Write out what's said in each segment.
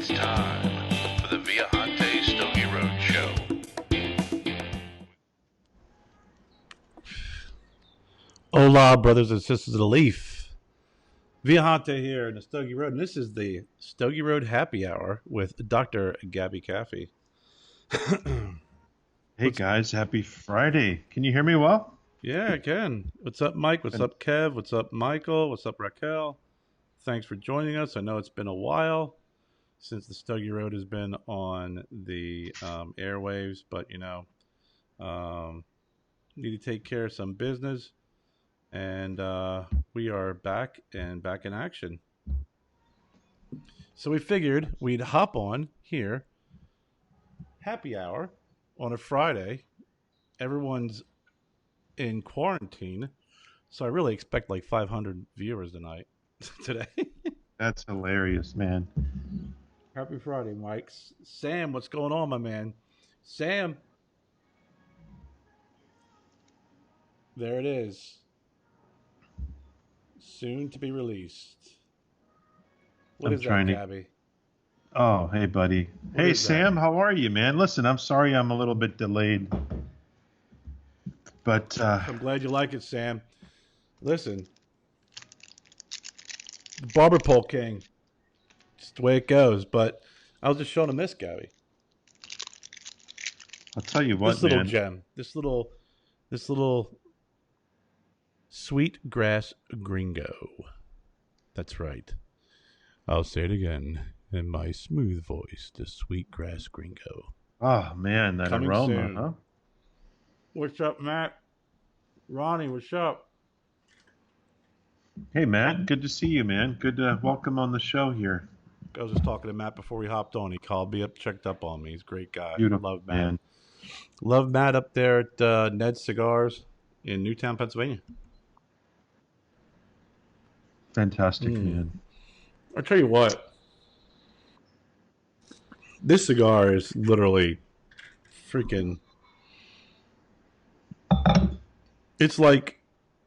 It's time for the Viajante Stogie Road Show. Hola, brothers and sisters of the Leaf. Viajante here in the Stogie Road, and this is the Stogie Road Happy Hour with Dr. Gabby Caffey. Hey guys, happy Friday. Can you hear me well? Yeah, I can. What's up, Mike? What's up, Kev? What's up, Michael? What's up, Raquel? Thanks for joining us. I know it's been a while since the Stogie Road has been on the airwaves, but need to take care of some business, and we are back and back in action. So we figured we'd hop on here, happy hour on a Friday. Everyone's in quarantine, so I really expect like 500 viewers tonight. Today. That's hilarious, man. Happy Friday, Mike. Sam, what's going on, my man? Sam. There it is. Soon to be released. What is that, Gabby? Oh, hey, buddy. Hey, Sam, how are you, man? Listen, I'm sorry I'm a little bit delayed. But I'm glad you like it, Sam. Listen. The barber pole king. Just the way it goes. But I was just showing him this, Gabby. I'll tell you what, this little gem. This little sweet grass Gringo. That's right. I'll say it again in my smooth voice. The sweet grass Gringo. Oh, man, that Coming aroma, soon. huh? What's up, Matt? Ronnie, what's up? Hey, Matt, good to see you, man. Good to welcome on the show here. I was just talking to Matt before we hopped on. He called me up, checked up on me. He's a great guy. Beautiful, Love Matt. man. Love Matt up there at Ned's Cigars in Newtown, Pennsylvania. Fantastic, man. I'll tell you what. This cigar is literally freaking... It's like...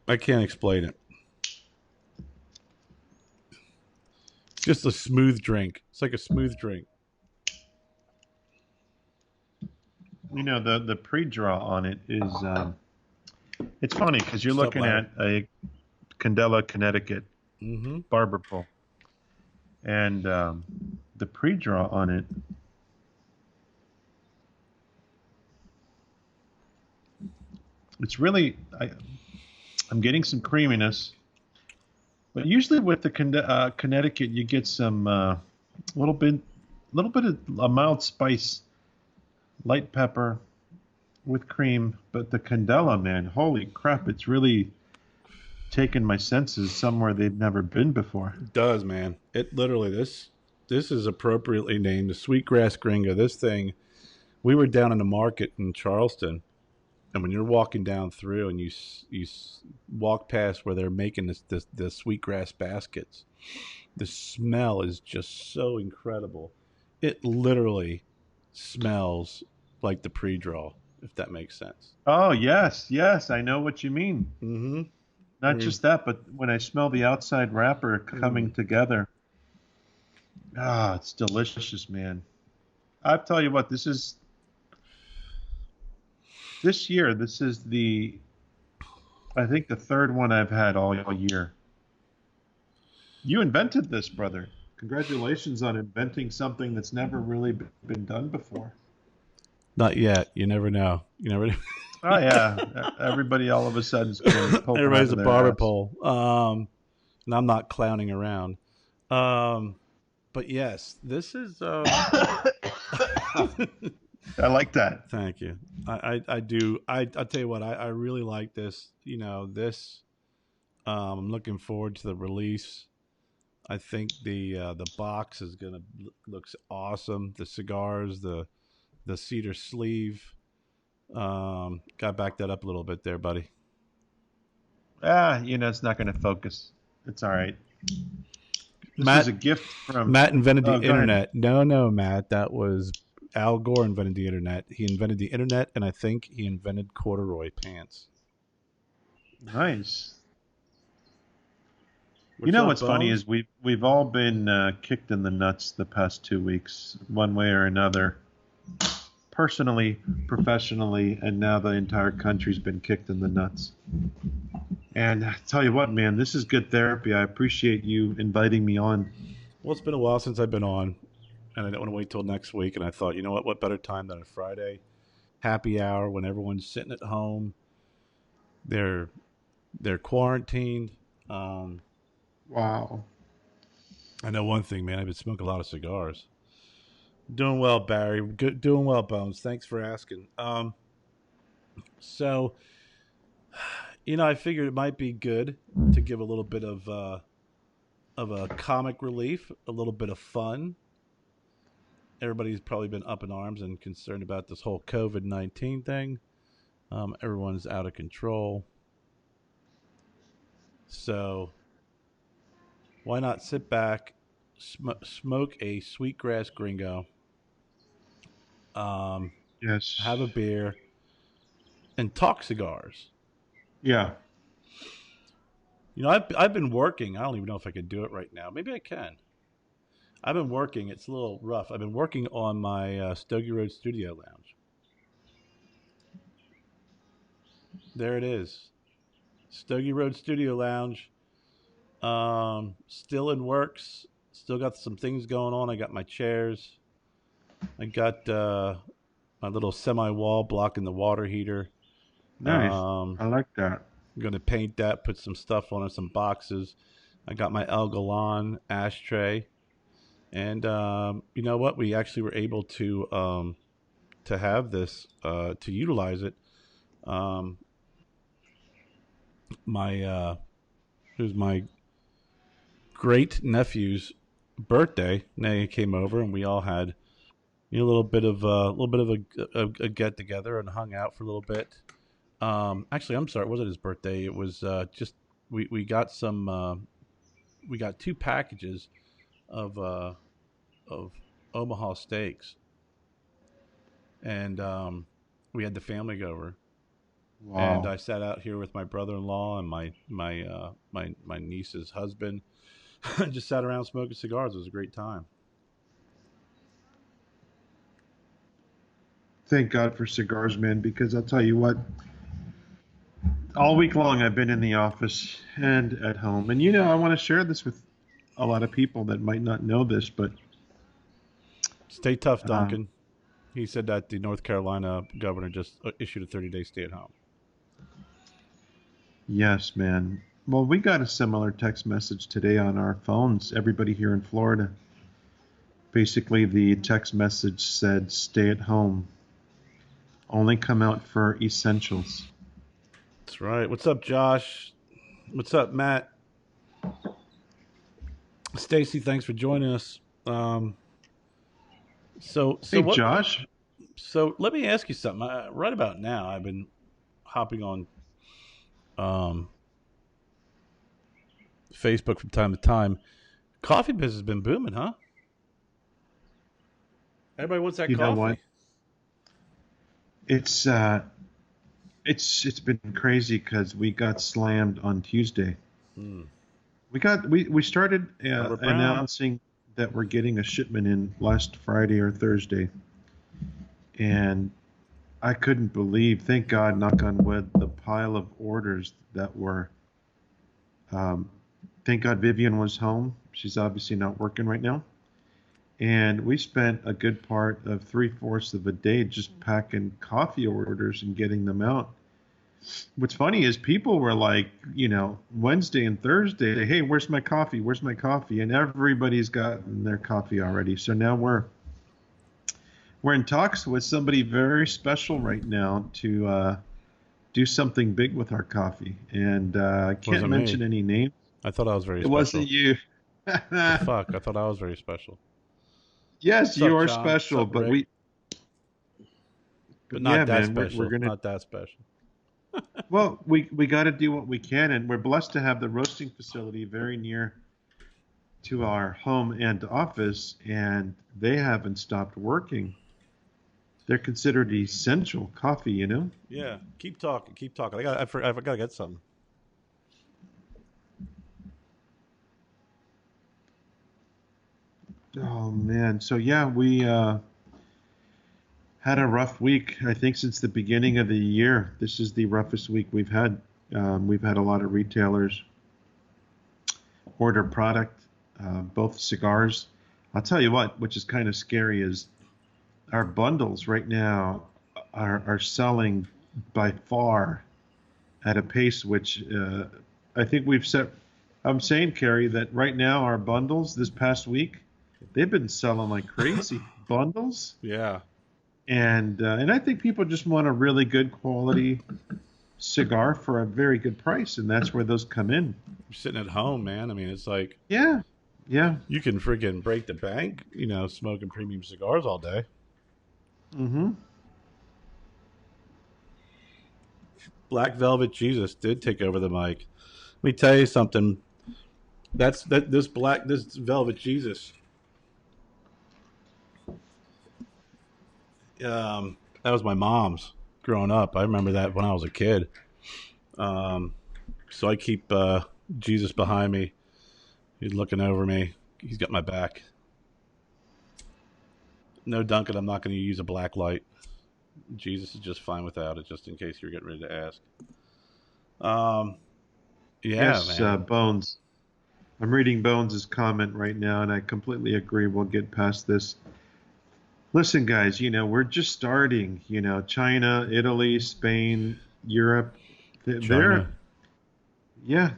I can't explain it. It's just a smooth drink. It's like a smooth drink. You know, the pre-draw on it is... it's funny because you're looking at a Candela, Connecticut barber pole. And the pre-draw on it... It's really... I'm getting some creaminess. But usually with the Connecticut, you get some little bit of a mild spice, light pepper with cream. But the Candela, man, holy crap! It's really taken my senses somewhere they've never been before. It does, man. It literally this is appropriately named the Sweetgrass Gringo. This thing, we were down in the market in Charleston. And when you're walking down through and you walk past where they're making the sweetgrass baskets, the smell is just so incredible. It literally smells like the pre-draw, if that makes sense. Oh, yes, I know what you mean. Mm-hmm. Not just that, but when I smell the outside wrapper coming together, it's delicious, man. I'll tell you what, this year, this is I think the third one I've had all year. You invented this, brother. Congratulations on inventing something that's never really been done before. Not yet. You never know. You never know. Oh, yeah. Everybody all of a sudden is going to poke everybody's a barber pole. And I'm not clowning around. But yes, this is... I like that. Thank you. I do. I'll tell you what, I really like this. You know, this, I'm looking forward to the release. I think the box is going to looks awesome. The cigars, the cedar sleeve. Got to back that up a little bit there, buddy. It's not going to focus. It's all right. This is a gift from... Matt invented the internet. No, Matt, that was... Al Gore invented the internet. He invented the internet, and I think he invented corduroy pants. Nice. You What's know up, what's funny Bones? is we've all been kicked in the nuts the past 2 weeks, one way or another, personally, professionally, and now the entire country's been kicked in the nuts. And I tell you what, man, this is good therapy. I appreciate you inviting me on. Well, it's been a while since I've been on, and I didn't want to wait till next week. And I thought, you know what? What better time than a Friday happy hour when everyone's sitting at home. They're they're quarantined. Um, Wow. I know one thing, man. I've been smoking a lot of cigars. Doing well, Barry. Good, doing well, Bones. Thanks for asking. So I figured it might be good to give a little bit of a comic relief, a little bit of fun. Everybody's probably been up in arms and concerned about this whole COVID-19 thing. Everyone's out of control. So why not sit back, smoke a sweetgrass gringo, um, Yes. have a beer, and talk cigars? Yeah. I've been working. I don't even know if I could do it right now. Maybe I can. I've been working. It's a little rough. I've been working on my Stogie Road Studio Lounge. There it is, Stogie Road Studio Lounge. Still in works. Still got some things going on. I got my chairs. I got my little semi-wall blocking the water heater. Nice. Um, I like that. I'm gonna paint that. Put some stuff on it. Some boxes. I got my El Galan ashtray. And you know what? We actually were able to have this to utilize it. Um, my it was my great nephew's birthday. They came over and we all had a little bit of a get together and hung out for a little bit. Actually, I'm sorry, it wasn't his birthday. It was just we got some we got two packages of of Omaha steaks, and we had the family go over, and Wow. I sat out here with my brother-in-law and my niece's husband. Just sat around smoking cigars. It was a great time. Thank God for cigars, man, because I'll tell you what, all week long I've been in the office and at home. And I want to share this with a lot of people that might not know this, but Stay tough, um, Duncan. He said that the North Carolina governor just issued a 30-day stay at home. yes, man. Well, we got a similar text message today on our phones, everybody here in Florida. Basically, the text message said, stay at home, only come out for essentials. That's right. What's up, Josh? What's up, Matt? Stacy, thanks for joining us. Um, so Hey, what? Josh. So let me ask you something. Right about now, I've been hopping on um, Facebook from time to time. Coffee business has been booming, huh? Everybody wants that You know what? coffee. It's uh, it's been crazy because we got slammed on Tuesday. Hmm. We started Robert Brown. announcing that we're getting a shipment in last Friday or Thursday, and I couldn't believe, thank God, knock on wood, the pile of orders that were. Um, thank God Vivian was home. She's obviously not working right now, and we spent a good part of three-fourths of a day just packing coffee orders and getting them out. What's funny is people were like, Wednesday and Thursday, hey, where's my coffee? Where's my coffee? And everybody's gotten their coffee already. So now we're in talks with somebody very special right now to do something big with our coffee. And I can't Wasn't me. mention any names. I thought I was very It wasn't special. you. The fuck? I thought I was very special. Yes, What's up, you are John? What's special, up, but Rick? But yeah, not that man, we're special. gonna. Not that special. Well, we got to do what we can, and we're blessed to have the roasting facility very near to our home and office, and they haven't stopped working. They're considered essential coffee. Yeah. Keep talking. Keep talking. I got to get something. Oh man. So yeah, we had a rough week. I think since the beginning of the year, this is the roughest week we've had. We've had a lot of retailers order product, both cigars. I'll tell you what, which is kind of scary, is our bundles right now are selling by far at a pace which I think we've set. I'm saying, Carrie, that right now our bundles this past week, they've been selling like crazy bundles, Yeah. and I think people just want a really good quality cigar for a very good price, and that's where those come in. You're sitting at home, man. I mean, it's like Yeah, yeah. you can freaking break the bank, smoking premium cigars all day. Mm-hmm. Black Velvet Jesus did take over the mic. Let me tell you something. This Velvet Jesus. That was my mom's growing up. I remember that when I was a kid. Um, so I keep Jesus behind me. He's looking over me. He's got my back. No, Duncan, I'm not going to use a black light. Jesus is just fine without it, just in case you're getting ready to ask. Yeah, Yes, man. Bones. I'm reading Bones' comment right now, and I completely agree. We'll get past this. Listen, guys, we're just starting. China, Italy, Spain, Europe. They're, China. yeah.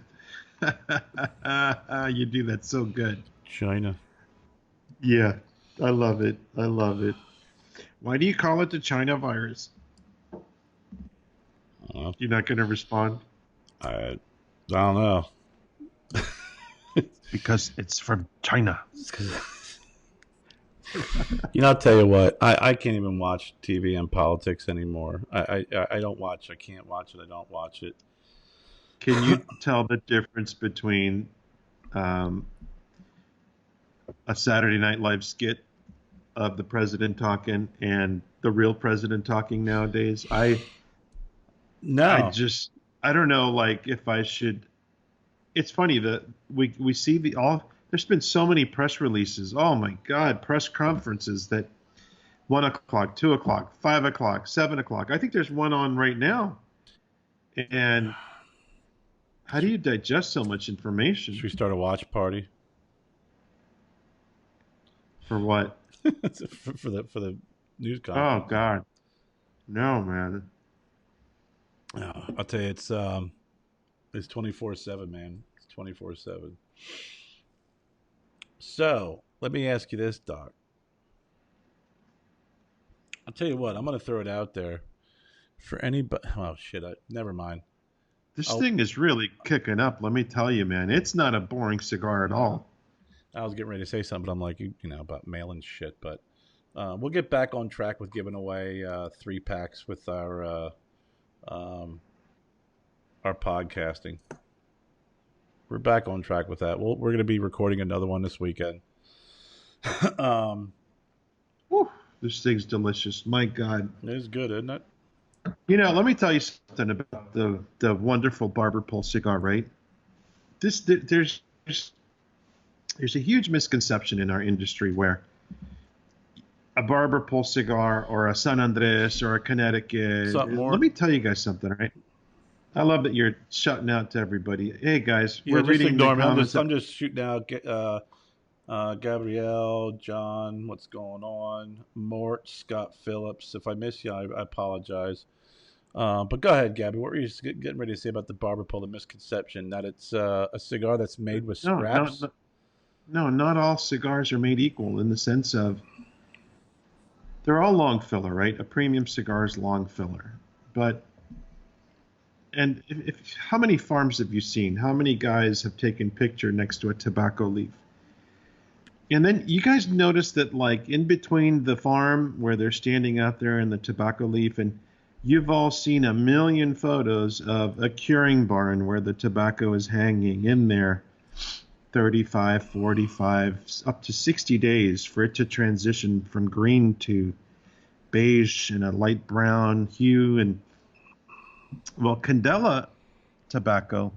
You do that so good. China. Yeah, I love it. I love it. Why do you call it the China virus? You're not going to respond? I don't know. Because it's from China. I'll tell you what. I can't even watch TV and politics anymore. I don't watch. I can't watch it. I don't watch it. Can you tell the difference between um, a Saturday Night Live skit of the president talking and the real president talking nowadays? I No. just I don't know, like, if I should. It's funny that we see the all. There's been so many press releases. Oh my God, press conferences that 1 o'clock, 2 o'clock, 5 o'clock, 7 o'clock. I think there's one on right now. And how do you digest so much Should information? we start a watch party For what? for the news Oh conference? God, no, man. I'll tell you, it's 24/7, man. It's 24/7. So let me ask you this, Doc. I'll tell you what. I'm gonna throw it out there for anybody. Oh shit! Never mind. This Oh, thing is really kicking up. Let me tell you, man. It's not a boring cigar at all. I was getting ready to say something, but I'm like, about mailing shit. But we'll get back on track with giving away 3 packs with um, our podcasting. We're back on track with that. We're going to be recording another one this weekend. um, Whew, this thing's delicious. My God. it's good, isn't it? Let me tell you something about the wonderful barber pole cigar, right? There's a huge misconception in our industry where a barber pole cigar or a San Andres or a Connecticut. Something Let more. me tell you guys something, all right? I love that you're shouting out to everybody. Hey guys, Yeah, we're just reading the ignore me. I'm just comments. I'm just shooting out. Gabrielle, John, what's going on? Mort, Scott Phillips. If I miss you, I apologize. But go ahead, Gabby. What were you getting ready to say about the barber pole? The misconception that it's a cigar that's made with No, no, scraps. no, no, not all cigars are made equal in the sense of they're all long filler, right? A premium cigar is long filler. But and how many farms have you seen? How many guys have taken picture next to a tobacco leaf? And then you guys notice that, like, in between the farm where they're standing out there in the tobacco leaf, and you've all seen a million photos of a curing barn where the tobacco is hanging in there 35, 45, up to 60 days for it to transition from green to beige and a light brown hue. And well, Candela tobacco,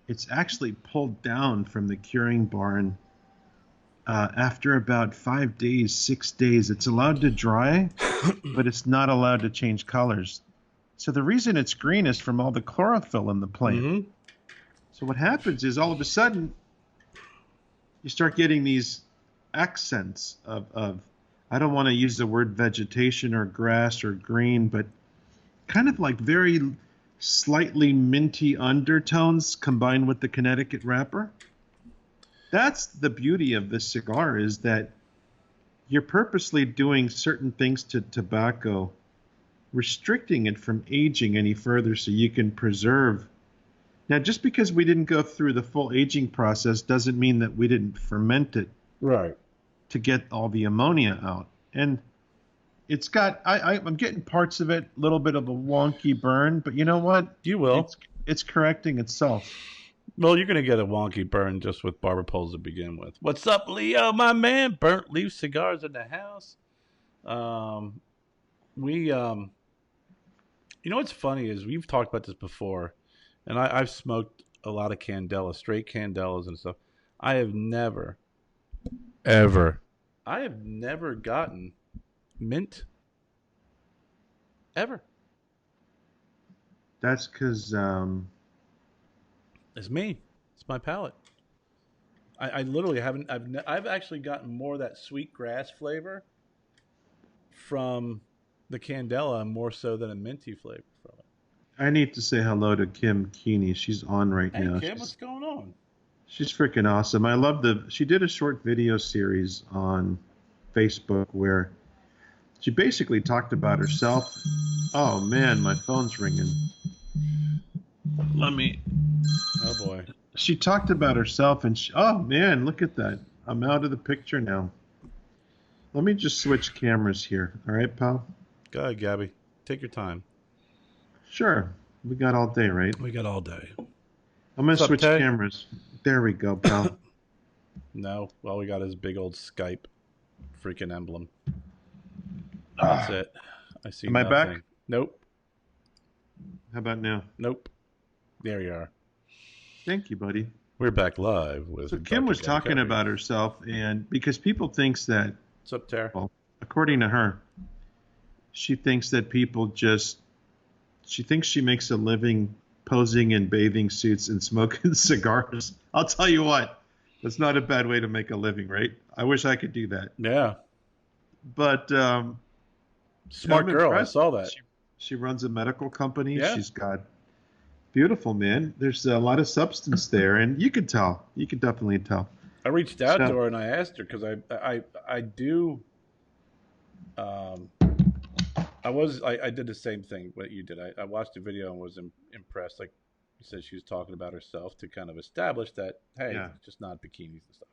it's actually pulled down from the curing barn after about 5 days, 6 days. It's allowed to dry, but it's not allowed to change colors. So the reason it's green is from all the chlorophyll in the plant. Mm-hmm. So what happens is all of a sudden you start getting these accents of I don't want to use the word vegetation or grass or green, but kind of like very slightly minty undertones combined with the Connecticut wrapper. That's the beauty of this cigar, is that you're purposely doing certain things to tobacco, restricting it from aging any further so you can preserve. Now, just because we didn't go through the full aging process doesn't mean that we didn't ferment it Right. to get all the ammonia out. And it's got, I'm getting parts of it, a little bit of a wonky burn, but you know what? You will. It's correcting itself. Well, you're going to get a wonky burn just with barber poles to begin with. What's up, Leo, my man? Burnt leaf cigars in the house. You know what's funny is we've talked about this before, and I've smoked a lot of Candela, straight Candelas and stuff. I have never, ever, I have never gotten mint, ever. That's because It's me. It's my palate. I literally haven't. I've actually gotten more of that sweet grass flavor from the Candela more so than a minty flavor from it. I need to say hello to Kim Keeney. She's on right Hey now. Kim, what's going on? She's freaking awesome. I love she did a short video series on Facebook where she basically talked about herself. Oh man, my phone's ringing. Let me. Oh boy. She talked about herself and oh man, look at that. I'm out of the picture now. Let me just switch cameras here. All right, pal? Go ahead, Gabby. Take your time. Sure. We got all day, right? We got all day. I'm going to What's up, switch Tay? cameras. There we go, pal. No. All we got is big old Skype freaking emblem. That's it. I see Am I nothing. back? Nope. How about now? Nope. There you are. Thank you, buddy. We're back live with So Kim Dr. was Gabby talking Covey. about herself, and because people thinks that, What's up, Tara? well, according to her, she thinks that she thinks she makes a living posing in bathing suits and smoking cigars. I'll tell you what, that's not a bad way to make a living, right? I wish I could do that. Yeah. But Smart I'm girl. impressed. I saw that. She runs a medical company. Yeah. She's got beautiful, man. There's a lot of substance there, and you can tell. You can definitely tell. I reached out So- to her and I asked her because I do. I did the same thing what you did. I watched the video and was impressed. Like you said, she was talking about herself to kind of establish that hey, Yeah. it's just not bikinis and stuff.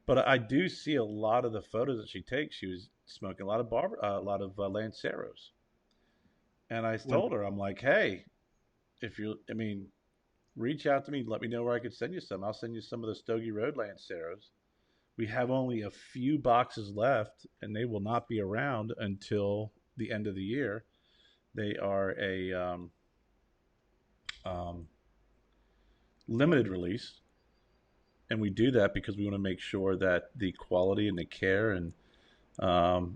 But I do see a lot of the photos that she takes. She was smoking a lot of Lanceros, and I told her, I'm like, hey, reach out to me. Let me know where I could send you some. I'll send you some of the Stogie Road Lanceros. We have only a few boxes left, and they will not be around until the end of the year. They are a limited release, and we do that because we want to make sure that the quality and the care and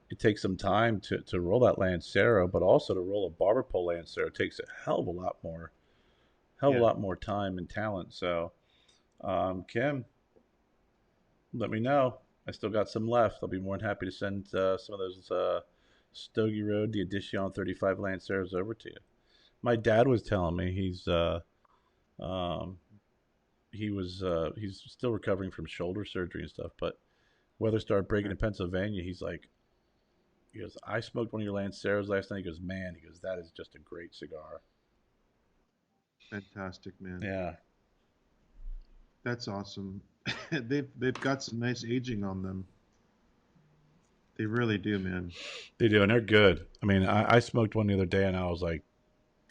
it takes some time to roll that Lancero, but also to roll a barber pole Lancero takes a hell of a lot more time and talent. So, Kim, let me know. I still got some left. I'll be more than happy to send some of those Stogie Road, the Edition 35 Lanceros over to you. My dad was telling me he's still recovering from shoulder surgery and stuff, but weather started breaking in Pennsylvania. He goes, I smoked one of your Lanceros last night. He goes, man, that is just a great cigar. Fantastic, man. Yeah. That's awesome. They've got some nice aging on them. They really do, man. They do, and they're good. I mean, I smoked one the other day, and I was like,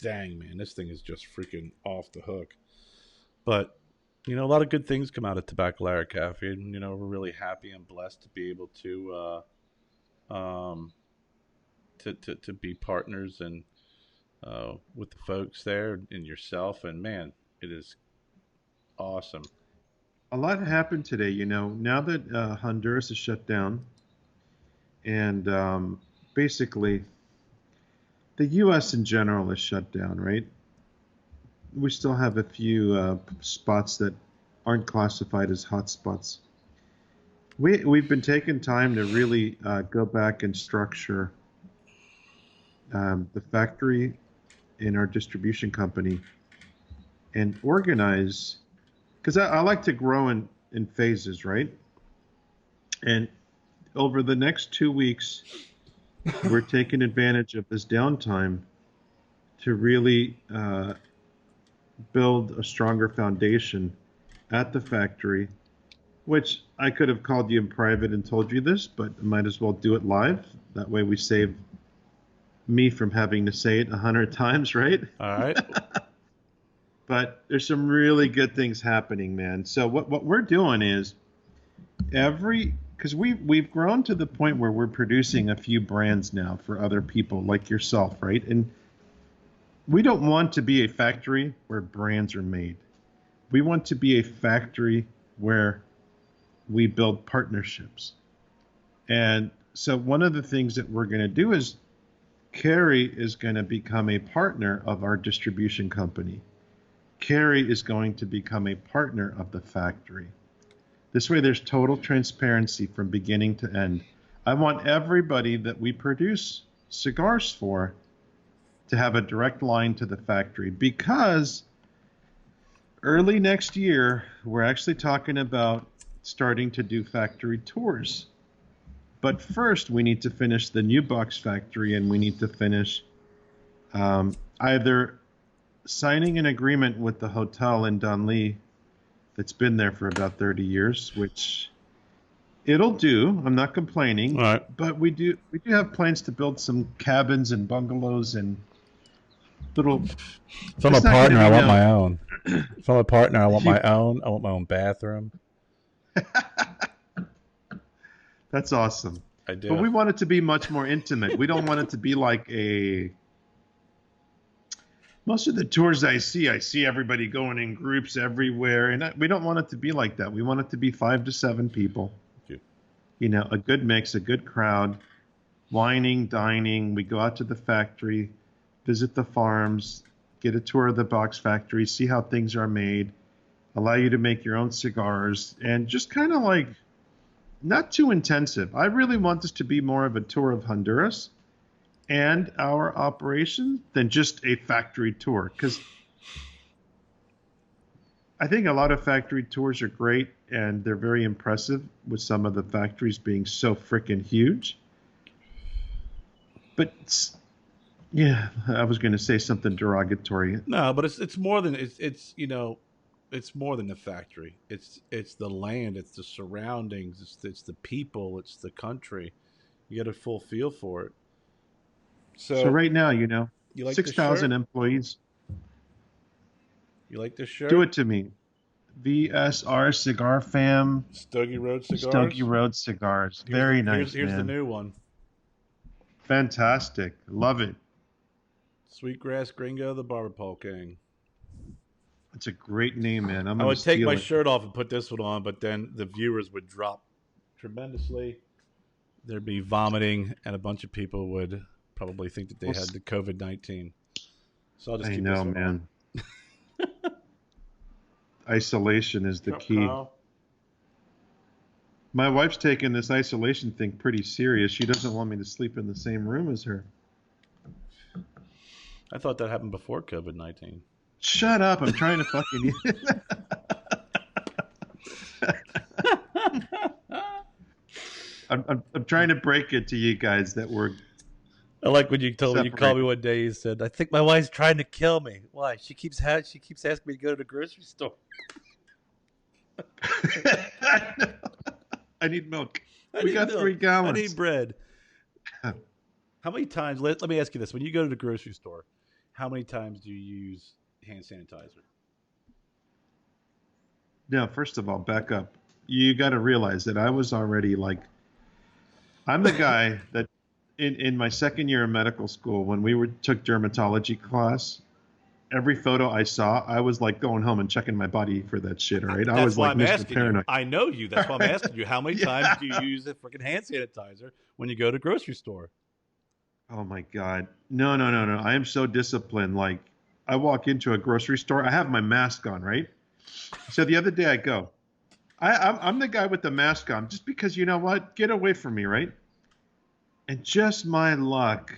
dang, man, this thing is just freaking off the hook. But, a lot of good things come out of Tabacalera Cafe, and, we're really happy and blessed to be able to be partners and with the folks there and yourself. And, man, it is awesome. A lot happened today. Now that Honduras is shut down, and basically the U.S. in general is shut down, right? We still have a few spots that aren't classified as hotspots. We've been taking time to really go back and structure the factory in our distribution company and organize, because I like to grow in phases, right? And over the next 2 weeks, we're taking advantage of this downtime to really build a stronger foundation at the factory, which I could have called you in private and told you this, but I might as well do it live. That way we save me from having to say it 100 times, right? All right. But there's some really good things happening, man. So what we're doing is because we've grown to the point where we're producing a few brands now for other people like yourself, right? And we don't want to be a factory where brands are made. We want to be a factory where we build partnerships. And so one of the things that we're going to do is Carrie is going to become a partner of our distribution company. Carrie is going to become a partner of the factory. This way there's total transparency from beginning to end. I want everybody that we produce cigars for to have a direct line to the factory, because early next year, we're actually talking about starting to do factory tours. But first, we need to finish the new box factory, and we need to finish either signing an agreement with the hotel in Dunlea that's been there for about 30 years, which it'll do. I'm not complaining. All right. But we do have plans to build some cabins and bungalows and little. If I'm a It's not partner, gonna I be want no- my own. If I'm a partner, I want You- my own. I want my own bathroom. That's awesome. I do. But we want it to be much more intimate. We don't want it to be like a. Most of the tours I see everybody going in groups everywhere, and we don't want it to be like that. We want it to be 5 to 7 people. Yeah. A good mix, a good crowd, wining, dining. We go out to the factory, visit the farms, get a tour of the box factory, see how things are made, allow you to make your own cigars, and just kind of like not too intensive. I really want this to be more of a tour of Honduras and our operation than just a factory tour, because I think a lot of factory tours are great and they're very impressive, with some of the factories being so freaking huge. But yeah, I was going to say something derogatory. No, but it's more than it's more than the factory. It's the land, it's the surroundings, it's the people, it's the country. You get a full feel for it. So right now, you like 6,000 the shirt? employees. You like this shirt? Do it to me. VSR Cigar Fam, Stogie Road cigars. Stogie Road Cigars. Very nice, Here's the man. new one. Fantastic. Love it. Sweetgrass Gringo, the Barber Pole King. It's a great name, man. I'm I going would to take steal my it. shirt off and put this one on, but then the viewers would drop tremendously. There'd be vomiting, and a bunch of people would probably think that they had the COVID-19. So I'll just I keep know, this one man. Isolation is the on. key. My wife's taking this isolation thing pretty serious. She doesn't want me to sleep in the same room as her. I thought that happened before COVID-19. Shut up. I'm trying to fucking. I'm trying to break it to you guys that we're. I like when you told me, you called me Separate. one day. You said, "I think my wife's trying to kill me." Why? She keeps asking me to go to the grocery store. I need milk. I We need got milk. 3 gallons. I need bread. How many times? Let me ask you this: when you go to the grocery store, how many times do you use hand sanitizer? Now, first of all, back up. You got to realize that I was already like, I'm the guy that in my second year of medical school, when we took dermatology class, every photo I saw, I was like going home and checking my body for that shit. All right, I That's was why like I'm Mr. asking you. Paranoid. I know you. That's why I'm asking you. How many times Yeah. do you use the freaking hand sanitizer when you go to grocery store? Oh my God. No, no, no, no. I am so disciplined. Like, I walk into a grocery store, I have my mask on, right? So the other day I go, I'm the guy with the mask on, just because you know what? Get away from me, right? And just my luck,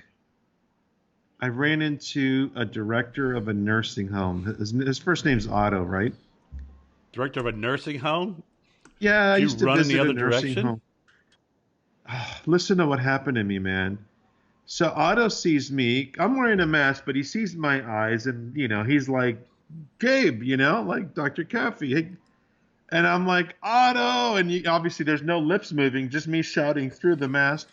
I ran into a director of a nursing home. His first name's Otto, right? Director of a nursing home? Yeah, I Do you used to run in the visit a other nursing direction? home. Listen to what happened to me, man. So Otto sees me. I'm wearing a mask, but he sees my eyes, and he's like, "Gabe, like Dr. Caffey." Hey. And I'm like, "Otto," and obviously there's no lips moving, just me shouting through the mask.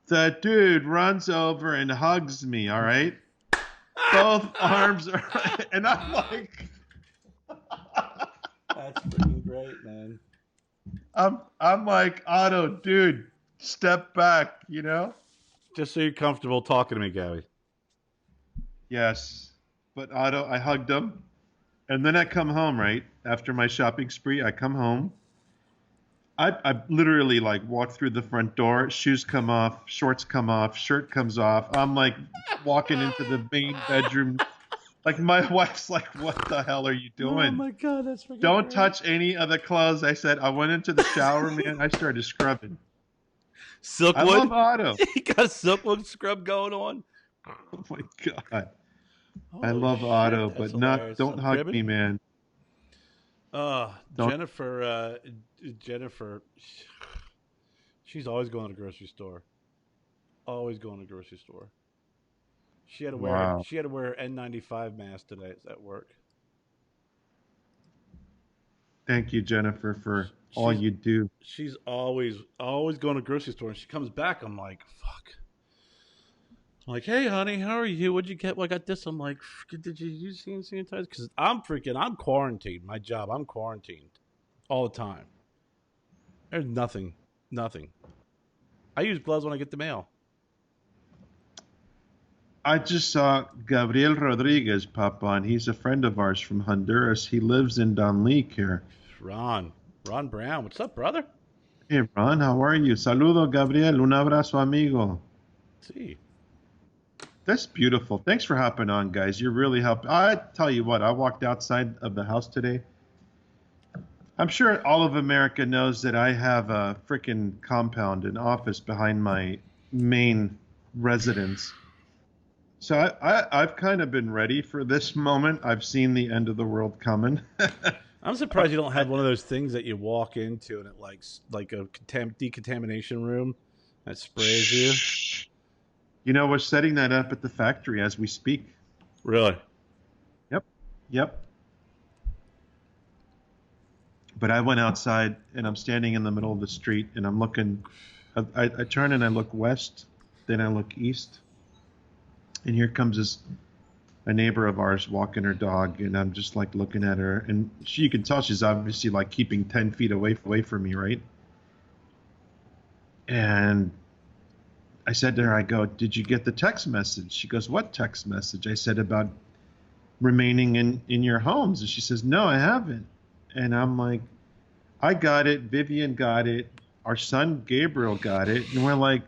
The dude runs over and hugs me. All right, both arms are, and I'm like, That's freaking great, man. I'm like, "Otto, dude, step back," Just so you're comfortable talking to me, Gabby. Yes, but Otto, I hugged him. And then I come home, right? After my shopping spree, I come home. I literally like walk through the front door, shoes come off, shorts come off, shirt comes off. I'm like walking into the main bedroom. Like my wife's like, "What the hell are you Oh doing? my god, that's freaking Don't great. touch any of the clothes." I said, I went into the shower, man. I started scrubbing. I love Silkwood? Otto. You got a Silkwood scrub going on? Oh my God. I Holy love shit, Otto, that's but not, hilarious. don't I'm hug cribbing. me, man. Don't. Jennifer, she's always going to the grocery store. Always going to the grocery store. Wow. She had to wear her N95 mask today at work. Thank you, Jennifer, for all She's you do. she's always going to the grocery store, and she comes back. I'm like, fuck. I'm like, hey, honey, how are you? What'd you get? Well, I got this. I'm like, did you use hand sanitizer? Because I'm quarantined. My job, I'm quarantined all the time. There's nothing. I use gloves when I get the mail. I just saw Gabriel Rodriguez pop on. He's a friend of ours from Honduras. He lives in Don Leak here. Ron Brown. What's up, brother? Hey, Ron, how are you? Saludo, Gabriel. Un abrazo, amigo. Let's see. That's beautiful. Thanks for hopping on, guys. You really helped. I tell you what, I walked outside of the house today. I'm sure all of America knows that I have a freaking compound, an office behind my main residence. So I've kind of been ready for this moment. I've seen the end of the world coming. I'm surprised you don't have one of those things that you walk into and it like a decontamination room that sprays you. We're setting that up at the factory as we speak. Really? Yep. Yep. But I went outside and I'm standing in the middle of the street and I'm looking. I turn and I look west, then I look east, and here comes a neighbor of ours walking her dog, and I'm just like looking at her, and you can tell she's obviously like keeping 10 feet away from me, right? And I said to her, I go, "Did you get the text message?" She goes, "What text message?" I said, "About remaining in your homes." And she says, "No, I haven't." And I'm like, "I got it. Vivian got it. Our son Gabriel got it." And we're like,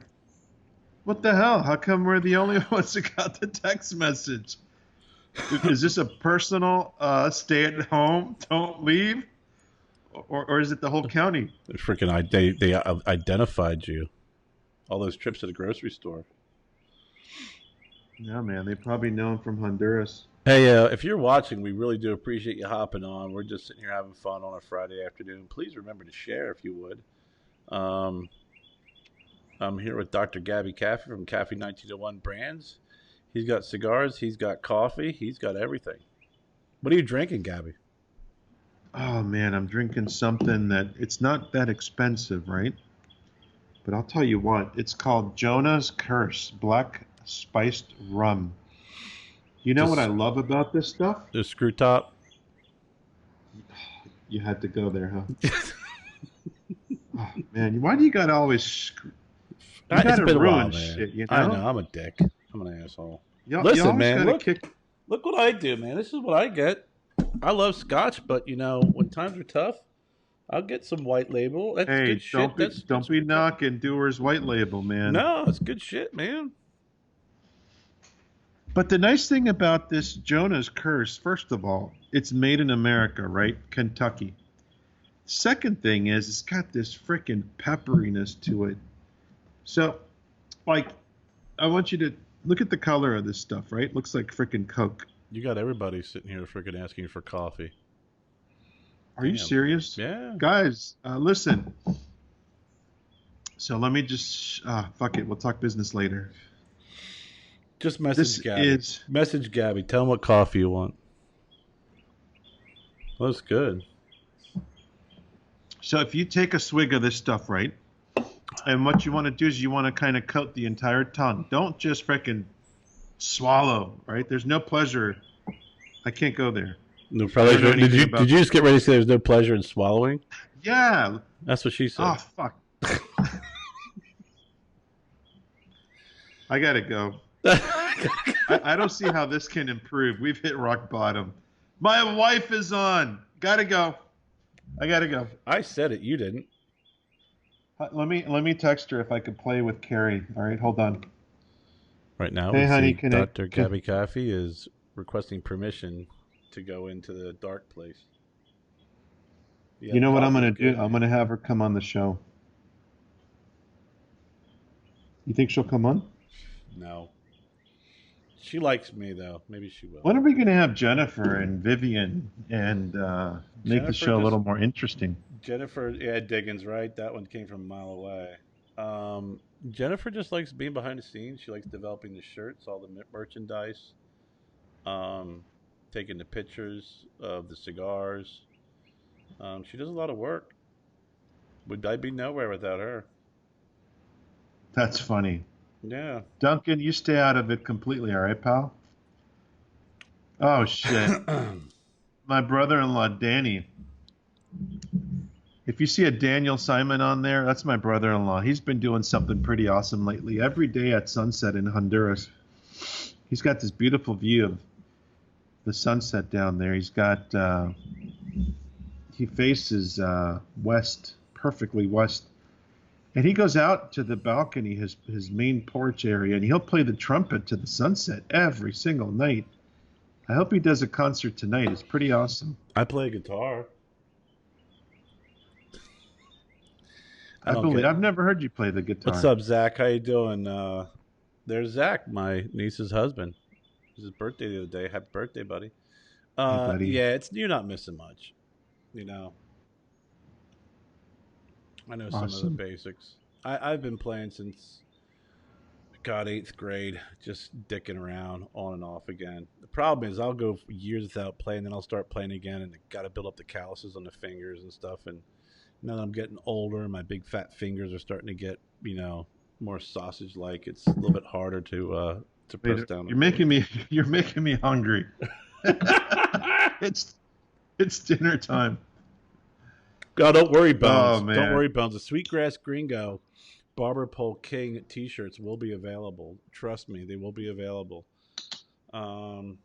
"What the hell? How come we're the only ones that got the text message? Is this a personal stay at home, don't leave? Or is it the whole county?" They identified you. All those trips to the grocery store. Yeah, man. They probably know him from Honduras. Hey, if you're watching, we really do appreciate you hopping on. We're just sitting here having fun on a Friday afternoon. Please remember to share if you would. Um, I'm here with Dr. Gabby Caffey from Caffey 1901 Brands. He's got cigars, he's got coffee, he's got everything. What are you drinking, Gabby? Oh, man. I'm drinking something that it's not that expensive, right? But I'll tell you what. It's called Jonah's Curse Black Spiced Rum. You know what I Just love about this stuff? the screw top. You had to go there, huh? Oh, man, why do you gotta always? You It's gotta been a ruin while, man. shit, you I know? know. I'm a dick. I'm an asshole. You Listen, always man. gotta Look, kick. Look what I do, man. This is what I get. I love Scotch, but when times are tough, I'll get some white label. That's good Hey, shit. That's don't be knocking Dewar's White Label, man. no, it's good shit, man. But the nice thing about this Jonah's Curse, first of all, it's made in America, right? Kentucky. Second thing is, it's got this freaking pepperiness to it. So, like, I want you to look at the color of this stuff, right? Looks like freaking Coke. You got everybody sitting here freaking asking for coffee. Are you serious? Yeah. Guys, listen. So let me just, fuck it. We'll talk business later. Just message Gabby. Message Gabby. Tell him what coffee you want. Well, that's good. So if you take a swig of this stuff, right? And what you want to do is you want to kind of coat the entire tongue. Don't just freaking swallow, right? There's no pleasure. I can't go there. No pleasure. Did you just get ready to say there's no pleasure in swallowing? Yeah. That's what she said. Oh, fuck. I got to go. I don't see how this can improve. We've hit rock bottom. My wife is on. Gotta go. I gotta go. I said it. You didn't. Let me text her if I could play with Carrie. All right, hold on. Right now, hey, honey, Dr. Gabby Coffee is requesting permission to go into the dark place. You know what I'm gonna do? I'm gonna have her come on the show. You think she'll come on? No. She likes me, though. Maybe she will. When are we going to have Jennifer and Vivian and make the show a little more interesting? Jennifer, yeah, Diggins, right? That one came from a mile away. Jennifer just likes being behind the scenes. She likes developing the shirts, all the merchandise, taking the pictures of the cigars. She does a lot of work. I'd be nowhere without her. That's funny. Yeah. Duncan, you stay out of it completely, all right, pal? Oh, shit. My brother-in-law, Danny. If you see a Daniel Simon on there, that's my brother-in-law. He's been doing something pretty awesome lately. Every day at sunset in Honduras, he's got this beautiful view of the sunset down there. He's got, he faces west, perfectly west. And he goes out to the balcony, his main porch area, and he'll play the trumpet to the sunset every single night. I hope he does a concert tonight. It's pretty awesome. I play guitar. I've never heard you play the guitar. What's up, Zach? How you doing? There's Zach, my niece's husband. It was his birthday the other day. Happy birthday, buddy. Hey, buddy. Yeah, you're not missing much. I know some of the basics. I've been playing since, God, 8th grade, just dicking around on and off again. The problem is I'll go years without playing, then I'll start playing again, and got to build up the calluses on the fingers and stuff. And now that I'm getting older, my big fat fingers are starting to get, more sausage-like. It's a little bit harder to press down. You're making me hungry. It's dinner time. God, don't worry, Bones. Oh, man. Don't worry, Bones. The Sweetgrass Gringo Barber Pole King T-shirts will be available. Trust me, they will be available. You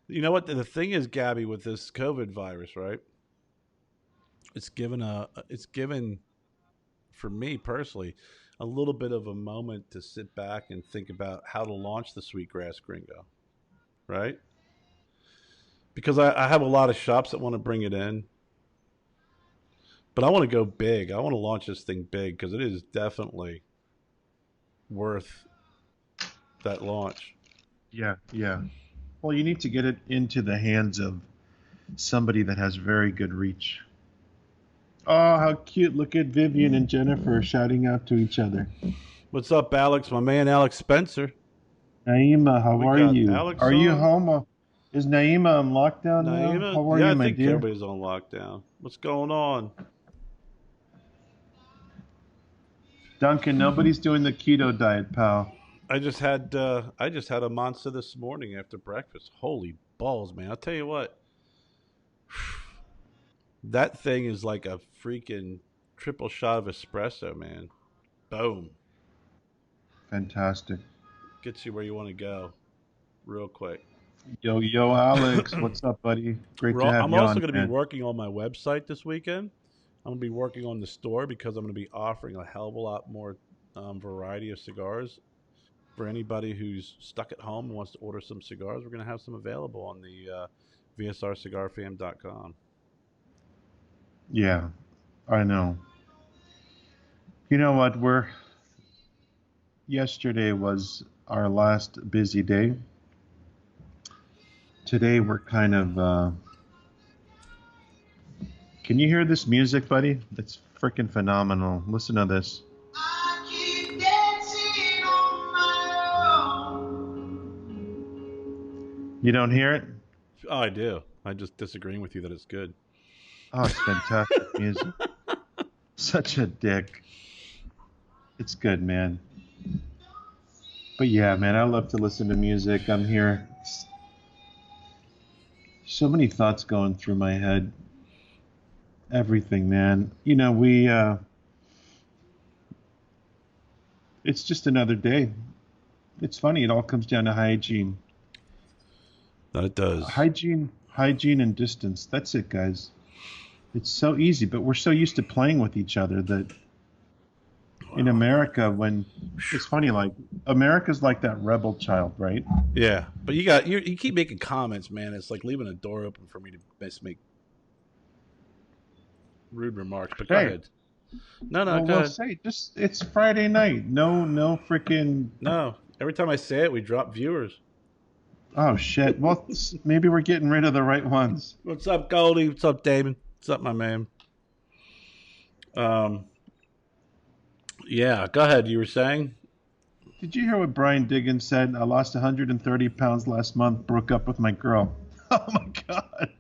know what? The thing is, Gabby, with this COVID virus, right? It's given, for me personally, a little bit of a moment to sit back and think about how to launch the Sweetgrass Gringo, right? Because I have a lot of shops that want to bring it in. But I want to go big. I want to launch this thing big because it is definitely worth that launch. Yeah. Well, you need to get it into the hands of somebody that has very good reach. Oh, how cute. Look at Vivian and Jennifer shouting out to each other. What's up, Alex? My man, Alex Spencer. Naima, how are you? Alex are you home? Is Naima on lockdown now? How are you, my think dear? Everybody's on lockdown. What's going on? Duncan, nobody's doing the keto diet, pal. I just had a monster this morning after breakfast. Holy balls, man. I'll tell you what. That thing is like a freaking triple shot of espresso, man. Boom. Fantastic. Gets you where you want to go real quick. Yo, Alex, what's up, buddy? Great to have I'm you also on, going to be man. working on my website this weekend. I'm going to be working on the store because I'm going to be offering a hell of a lot more variety of cigars for anybody who's stuck at home and wants to order some cigars. We're going to have some available on the VSRCigarFam.com. Yeah, I know. You know what? Yesterday was our last busy day. Today we're kind of. Can you hear this music, buddy? It's freaking phenomenal. Listen to this. I keep dancing on my own. You don't hear it? Oh, I do. I'm just disagreeing with you that it's good. Oh, it's fantastic music. Such a dick. It's good, man. But yeah, man, I love to listen to music. I'm here. So many thoughts going through my head. Everything, man. You know, it's just another day. It's funny. It all comes down to hygiene. That it does. Hygiene and distance. That's it, guys. It's so easy, but we're so used to playing with each other that in America, when it's funny, like America's like that rebel child, right? Yeah, but you keep making comments, man. It's like leaving a door open for me to just make rude remarks. But go ahead. No, well, go we'll ahead. say just it's Friday night. No freaking. No, every time I say it, we drop viewers. Oh shit. Well, maybe we're getting rid of the right ones. What's up, Goldie? What's up, Damon? What's up, my man? Yeah, go ahead. You were saying? Did you hear what Brian Diggins said? I lost 130 pounds last month, broke up with my girl. Oh my God.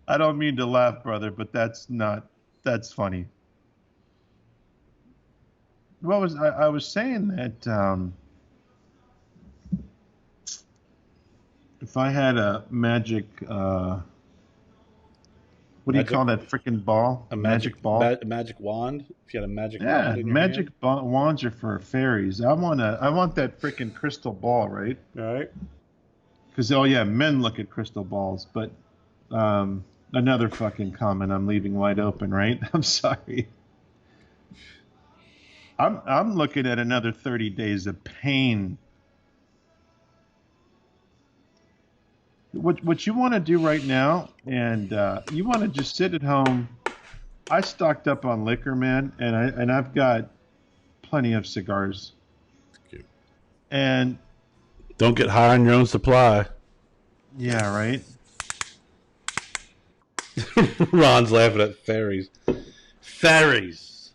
I don't mean to laugh, brother, but that's funny. I was saying that if I had a magic, what do you call that freaking ball? A magic ball? a magic wand? If you had a magic wand in your magic hand? wands are for fairies. I want that freaking crystal ball, right? All right. Because, oh yeah, men look at crystal balls, but another fucking comment I'm leaving wide open, right? I'm sorry. I'm looking at another 30 days of pain. What you want to do right now, and you want to just sit at home. I stocked up on liquor, man, and I've got plenty of cigars. And don't get high on your own supply. Yeah, right. Ron's laughing at fairies. Fairies.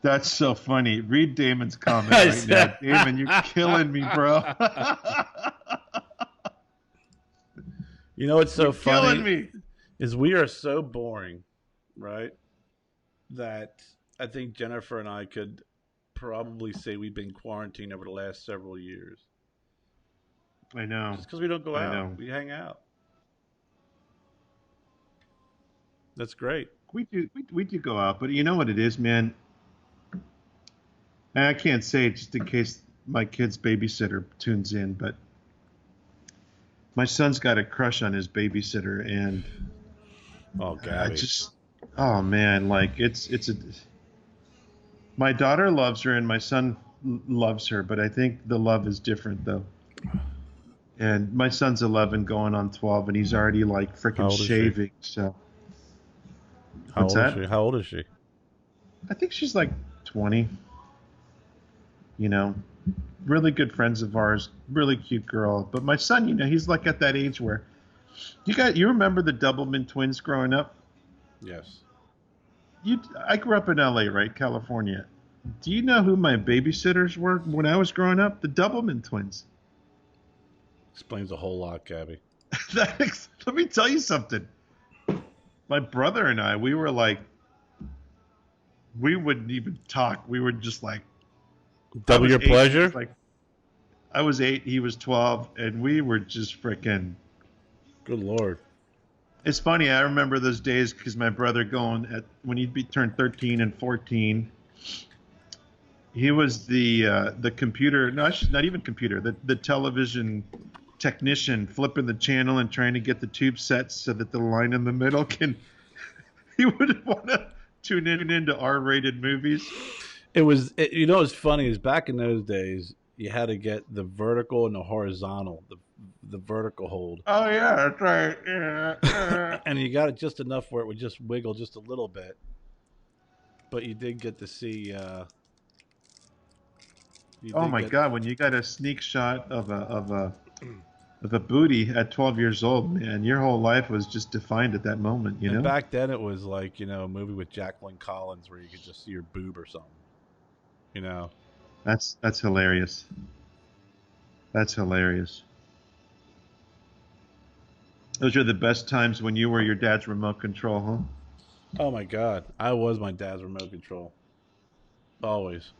That's so funny. Read Damon's comment right now. Damon, you're killing me, bro. You know what's so funny? Killing me. Is we are so boring, right? That I think Jennifer and I could probably say we've been quarantined over the last several years. I know. Just because we don't go out. We hang out. That's great. We do go out, but you know what it is, man? And I can't say it just in case my kid's babysitter tunes in, but my son's got a crush on his babysitter, and Gabby. Oh man, like my daughter loves her and my son loves her, but I think the love is different though. And my son's 11 going on 12, and he's already like freaking shaving. So How old is she? I think she's like 20. You know, really good friends of ours, really cute girl. But my son, you know, he's like at that age where you remember the Doublemint twins growing up? Yes. I grew up in LA, right? California. Do you know who my babysitters were when I was growing up? The Doublemint twins. Explains a whole lot, Gabby. Let me tell you something. My brother and I, we were like, we wouldn't even talk. We were just like, double your pleasure? I was 8, he was 12, and we were just freaking. Good Lord. It's funny, I remember those days because my brother when he'd be turned 13 and 14, He was the computer, no, not even computer, the television technician flipping the channel and trying to get the tube set so that the line in the middle can. He would want to tune in into R-rated movies. You know, what's funny is back in those days, you had to get the vertical and the horizontal, the vertical hold, Oh yeah, that's right. Yeah. and you got it just enough where it would just wiggle just a little bit. But you did get to see. You Oh did my get. God, when you got a sneak shot of a booty at 12 years old, man, your whole life was just defined at that moment, you And know? back then, it was like, a movie with Jacqueline Collins where you could just see her boob or something. You know. That's hilarious. That's hilarious. Those are the best times when you were your dad's remote control, huh? Oh my God, I was my dad's remote control. Always.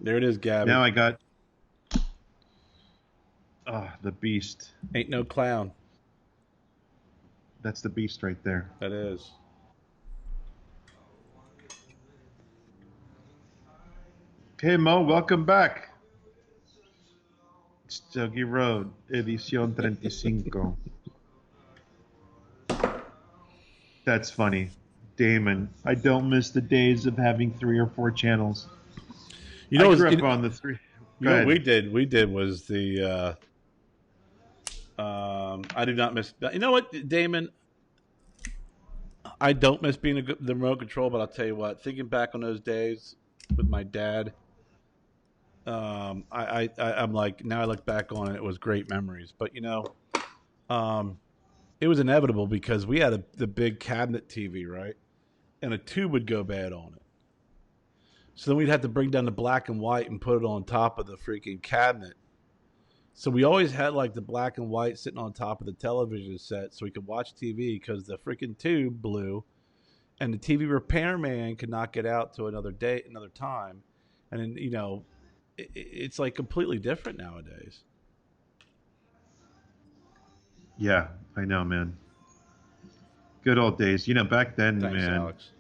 There it is, Gabby. Now I got the beast. Ain't no clown. That's the beast right there. That is. Hey Mo, welcome back. It's Juggy Road, Edición 35. That's funny. Damon, I don't miss the days of having 3 or 4 channels. You know, I grew up on the 3. You know what we did? We did was the. I do not miss. You know what, Damon? I don't miss being the remote control, but I'll tell you what. Thinking back on those days with my dad, I'm like, now I look back on it. It was great memories, but it was inevitable because we had the big cabinet TV, right, and a tube would go bad on it. So then we'd have to bring down the black and white and put it on top of the freaking cabinet. So we always had like the black and white sitting on top of the television set so we could watch TV because the freaking tube blew and the TV repairman could not get out to another day, another time. And then, it's like completely different nowadays. Yeah, I know, man. Good old days. Back then, Thanks, man. Alex.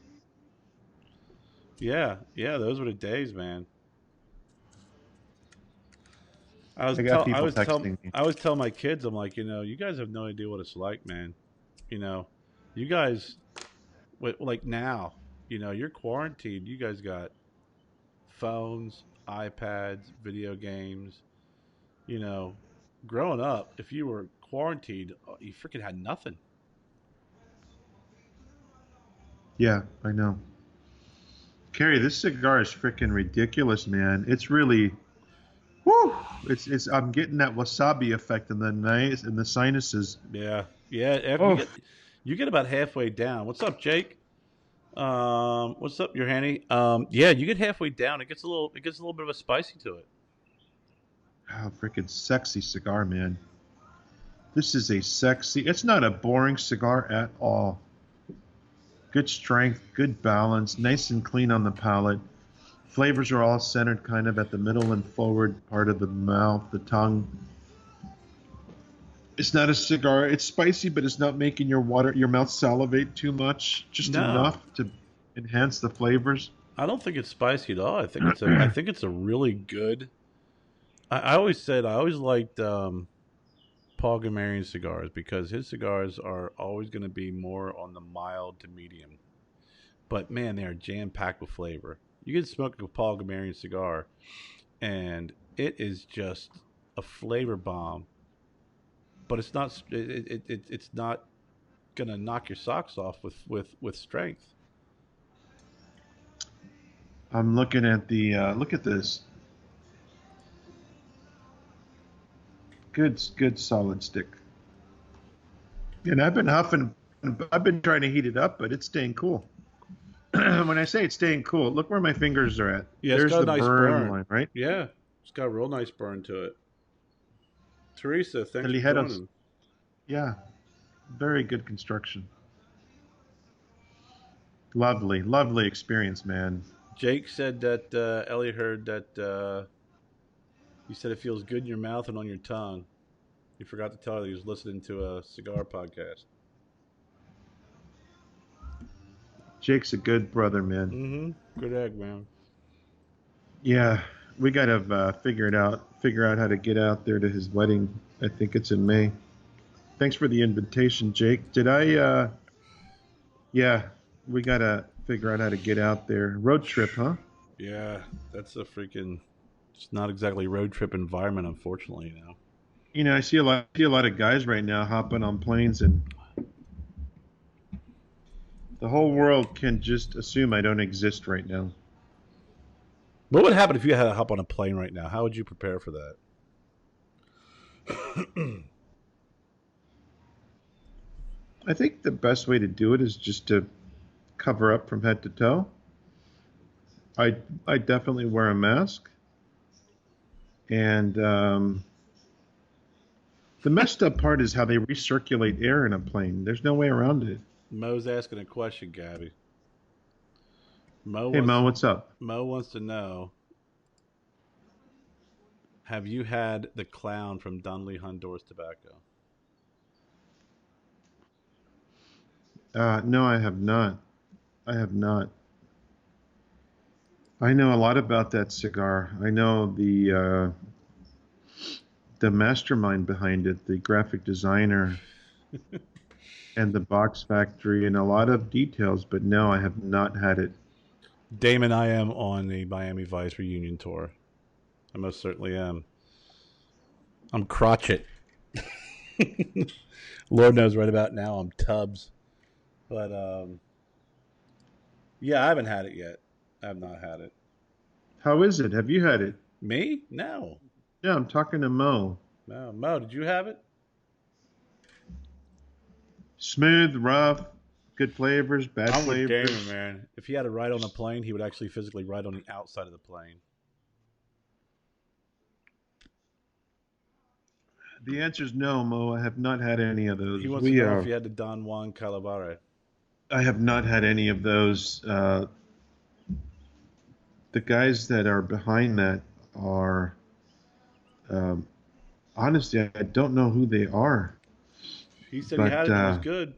Yeah, those were the days, man. I got people texting me. I always tell my kids, I'm like, you guys have no idea what it's like, man. You guys, like now, you're quarantined. You guys got phones, iPads, video games. You know, Growing up, if you were quarantined, you freaking had nothing. Yeah, I know. Carrie, this cigar is freaking ridiculous, man. It's really, whoo! It's. I'm getting that wasabi effect in the sinuses. Yeah, yeah. After Oh, you get about halfway down. What's up, Jake? What's up, your Hanny? Yeah, you get halfway down, it gets a little bit of a spicy to it. freaking sexy cigar, man. This is a sexy. It's not a boring cigar at all. Good strength, good balance, nice and clean on the palate. Flavors are all centered kind of at the middle and forward part of the mouth, the tongue. It's not a cigar. It's spicy, but it's not making your mouth salivate too much. Just No, enough to enhance the flavors. I don't think it's spicy at all. I think it's a really good. I always said I always liked Paul Gamarian cigars because his cigars are always going to be more on the mild to medium. But man, they are jam packed with flavor. You can smoke a Paul Gamarian cigar, and it is just a flavor bomb. But it's not gonna knock your socks off with strength. I'm looking at look at this. Good solid stick. And I've been huffing. I've been trying to heat it up, but it's staying cool. When I say it's staying cool, look where my fingers are at. Yeah, it's There's got a the nice burn burn. line, right? Yeah, it's got a real nice burn to it. Teresa, The thanks for ligeros. joining. Yeah, very good construction. Lovely, lovely experience, man. Jake said that Ellie heard that you said it feels good in your mouth and on your tongue. You forgot to tell her that he was listening to a cigar podcast. Jake's a good brother, man. Mm-hmm. Good egg, man. Yeah, we gotta figure it out. Figure out how to get out there to his wedding. I think it's in May. Thanks for the invitation, Jake. Did I? Yeah, we gotta figure out how to get out there. Road trip, huh? Yeah, that's a freaking. It's not exactly road trip environment, unfortunately. Now. You know, I see a lot of guys right now hopping on planes, and the whole world can just assume I don't exist right now. What would happen if you had to hop on a plane right now? How would you prepare for that? I think the best way to do it is just to cover up from head to toe. I I definitely wear a mask, and the messed up part is how they recirculate air in a plane. There's no way around it. Mo's asking a question, Gabby. Mo Hey wants Mo, to, what's up? Mo wants to know: have you had the clown from Dunley Honduras Tobacco? No, I have not. I have not. I know a lot about that cigar. I know the mastermind behind it, the graphic designer, and the box factory, and a lot of details. But no, I have not had it. Damon, I am on the Miami Vice reunion tour. I most certainly am. I'm crotchet. Lord knows right about now I'm Tubbs. But yeah, I haven't had it yet. I have not had it. How is it? Have you had it? Me? No. Yeah, I'm talking to Mo. No. Mo, did you have it? Smooth, rough, good flavors, bad I'm with Damon, flavors. man. If he had to ride on a plane, he would actually physically ride on the outside of the plane. The answer is no, Mo. I have not had any of He those. wants to know if he had the Don Juan Calavare. I have not had any of those. The guys that are behind that are, um, honestly, I don't know who they are. He said he had But it. It was good.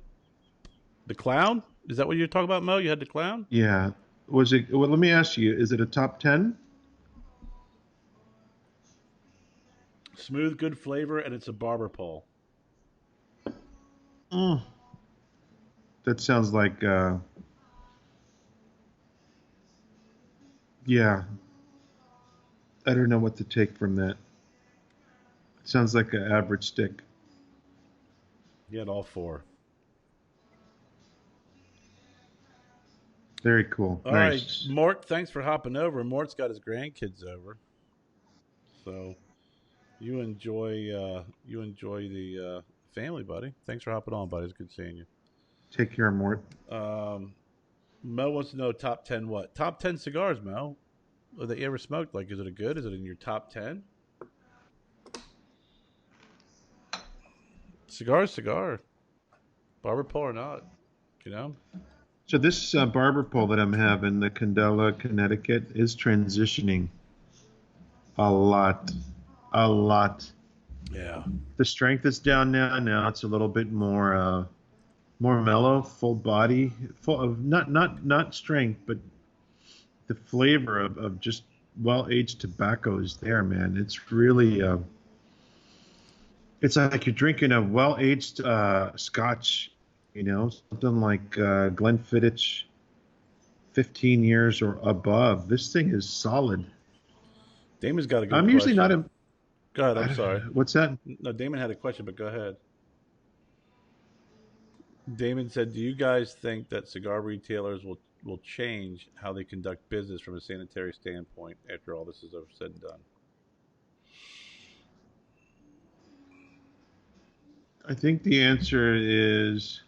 The clown? Is that what you're talking about, Mo? You had the clown? yeah, was it? Well, let me ask you: is it a top 10? Smooth, good flavor, and it's a barber pole. Mm, that sounds like, yeah. I don't know what to take from that. It sounds like an average stick. He had all four. Very cool. All right, Nice. Mort, thanks for hopping over. Mort's got his grandkids over. So you enjoy the family, buddy. Thanks for hopping on, buddy. It's good seeing you. Take care, Mort. Mo wants to know top 10 what? Top 10 cigars, Mo, that you ever smoked. Like, is it a good? Is it in your top 10? Cigar. Barber pole or not, you know? So this barber pole that I'm having, the Candela, Connecticut, is transitioning a lot, a lot. Yeah. The strength is down now. Now it's a little bit more mellow, full body, full of not strength, but the flavor of just well aged tobacco is there, man. It's really it's like you're drinking a well aged Scotch, something like Glenfiddich, 15 years or above. This thing is solid. Damon's got a good I'm usually not question. a. Go ahead. I'm sorry. What's that? No, Damon had a question, but go ahead. Damon said, "Do you guys think that cigar retailers will change how they conduct business from a sanitary standpoint after all this is over said and done?" I think the answer is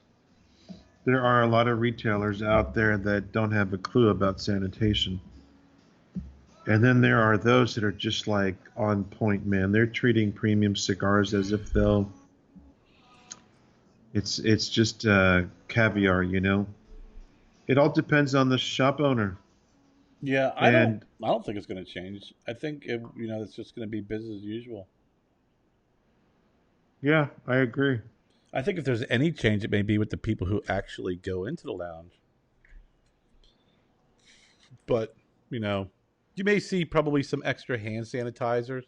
there are a lot of retailers out there that don't have a clue about sanitation. And then there are those that are just like on point, man. They're treating premium cigars as if they'll. It's just caviar, you know. It all depends on the shop owner. Yeah, I don't. And I don't think it's going to change. I think it's just going to be business as usual. yeah, I agree. I think if there's any change, it may be with the people who actually go into the lounge. But you know, You may see probably some extra hand sanitizers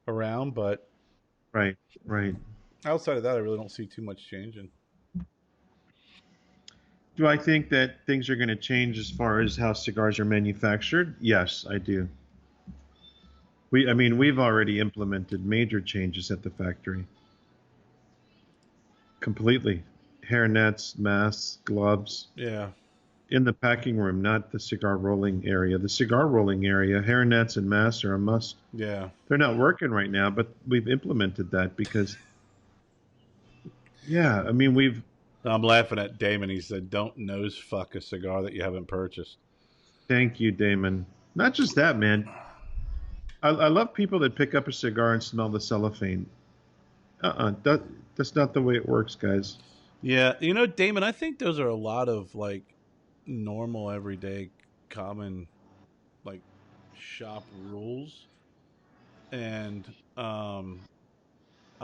around, but Right, right. outside of that, I really don't see too much changing. Do I think that things are going to change as far as how cigars are manufactured? Yes, I do. I mean, we've already implemented major changes at the factory. Completely. Hair nets, masks, gloves Yeah, in the packing room, not the cigar rolling area. The cigar rolling area, hair nets and masks are a must. yeah. They're not working right now, but we've implemented that because, yeah, I mean, I'm laughing at Damon. He said, "Don't nose fuck a cigar that you haven't purchased." thank you, Damon. Not just that, man. I love people that pick up a cigar and smell the cellophane. That's not the way it works, guys. Yeah, you know, Damon, I think those are a lot of like normal, everyday, common like shop rules, and I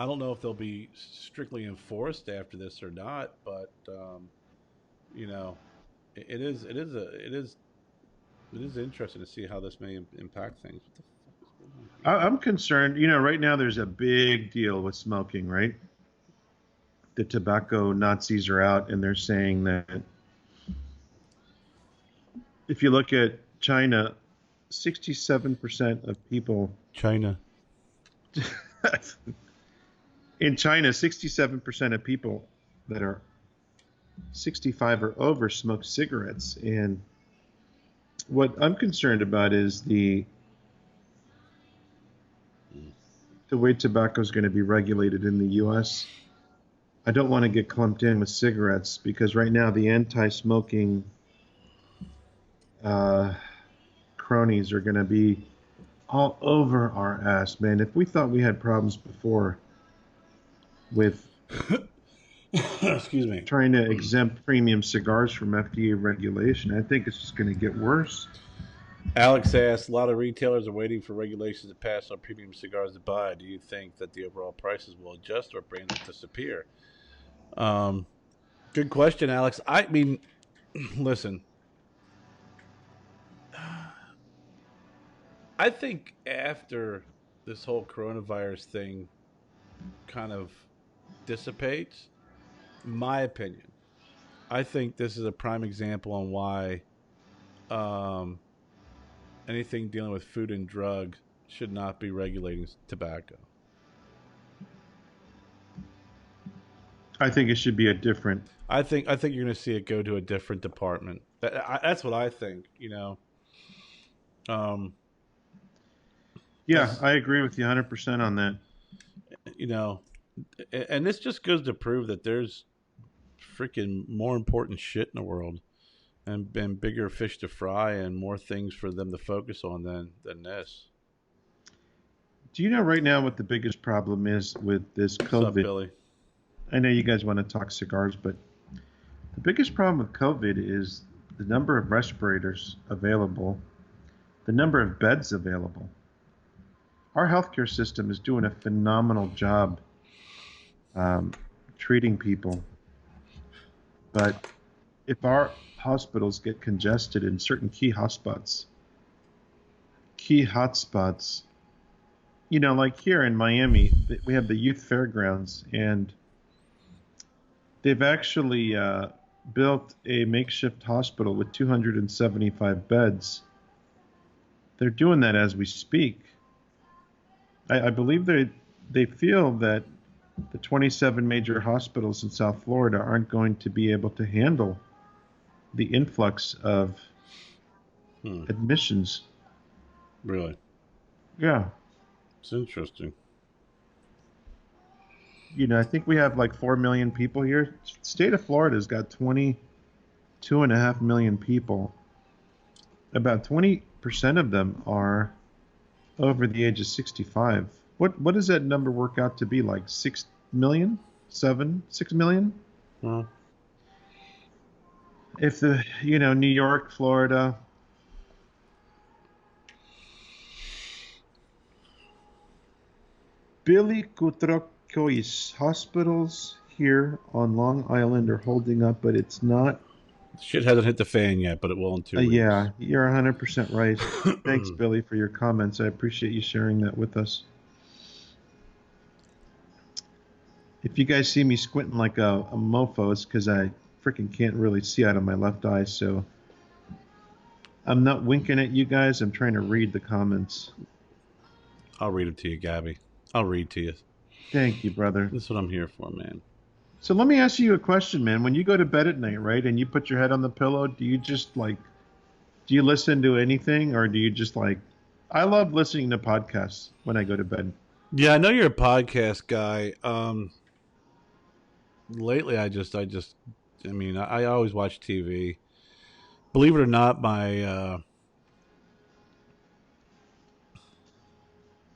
don't know if they'll be strictly enforced after this or not, but you know, it is interesting to see how this may impact things. What the fuck is going on here? I'm concerned. You know, right now there's a big deal with smoking, right? The tobacco Nazis are out, and they're saying that if you look at China, 67% of people China. in China, 67% of people that are 65 or over smoke cigarettes. And what I'm concerned about is the way tobacco is going to be regulated in the U.S. I don't want to get clumped in with cigarettes because right now the anti-smoking uh, cronies are going to be all over our ass, man. If we thought we had problems before with Excuse me. trying to exempt premium cigars from FDA regulation, I think it's just going to get worse. Alex asked, a lot of retailers are waiting for regulations to pass on premium cigars to buy. Do you think that the overall prices will adjust or brands will disappear? Um, Good question, Alex. I mean, listen, I think after this whole coronavirus thing kind of dissipates, my opinion, I think this is a prime example on why um, anything dealing with food and drug should not be regulating tobacco. I think it should be a different. I think you're going to see it go to a different department. That's what I think. You know, um, Yeah, as I agree with you 100% on that. you know, and this just goes to prove that there's freaking more important shit in the world, and bigger fish to fry, and more things for them to focus on than this. Do you know right now what the biggest problem is with this What's up, COVID? Billy? I know you guys want to talk cigars, but the biggest problem with COVID is the number of respirators available, the number of beds available. Our healthcare system is doing a phenomenal job um, treating people, but if our hospitals get congested in certain key hotspots, you know, like here in Miami, we have the youth fairgrounds, and they've actually built a makeshift hospital with 275 beds. They're doing that as we speak. I believe they feel that the 27 major hospitals in South Florida aren't going to be able to handle the influx of admissions. Really? Yeah. It's interesting. You know, I think we have like 4 million people here. State of Florida's got 22.5 million people. About 20% of them are over the age of 65. What does that number work out to be, like 6 million? 6 million? Well, If New York, Florida, Billy Kutrokois hospitals here on Long Island are holding up, but it's not Shit hasn't hit the fan yet, but it will in 2 weeks. Yeah, you're 100% right. Thanks, Billy, for your comments. I appreciate you sharing that with us. If you guys see me squinting like a mofo, it's because I freaking can't really see out of my left eye. So I'm not winking at you guys. I'm trying to read the comments. I'll read it to you, Gabby. I'll read to you. Thank you, brother. That's what I'm here for, man. So let me ask you a question, man. When you go to bed at night, right, and you put your head on the pillow, do you just do you listen to anything, or do you just I love listening to podcasts when I go to bed. Yeah, I know you're a podcast guy. Lately, I mean, I always watch TV. Believe it or not,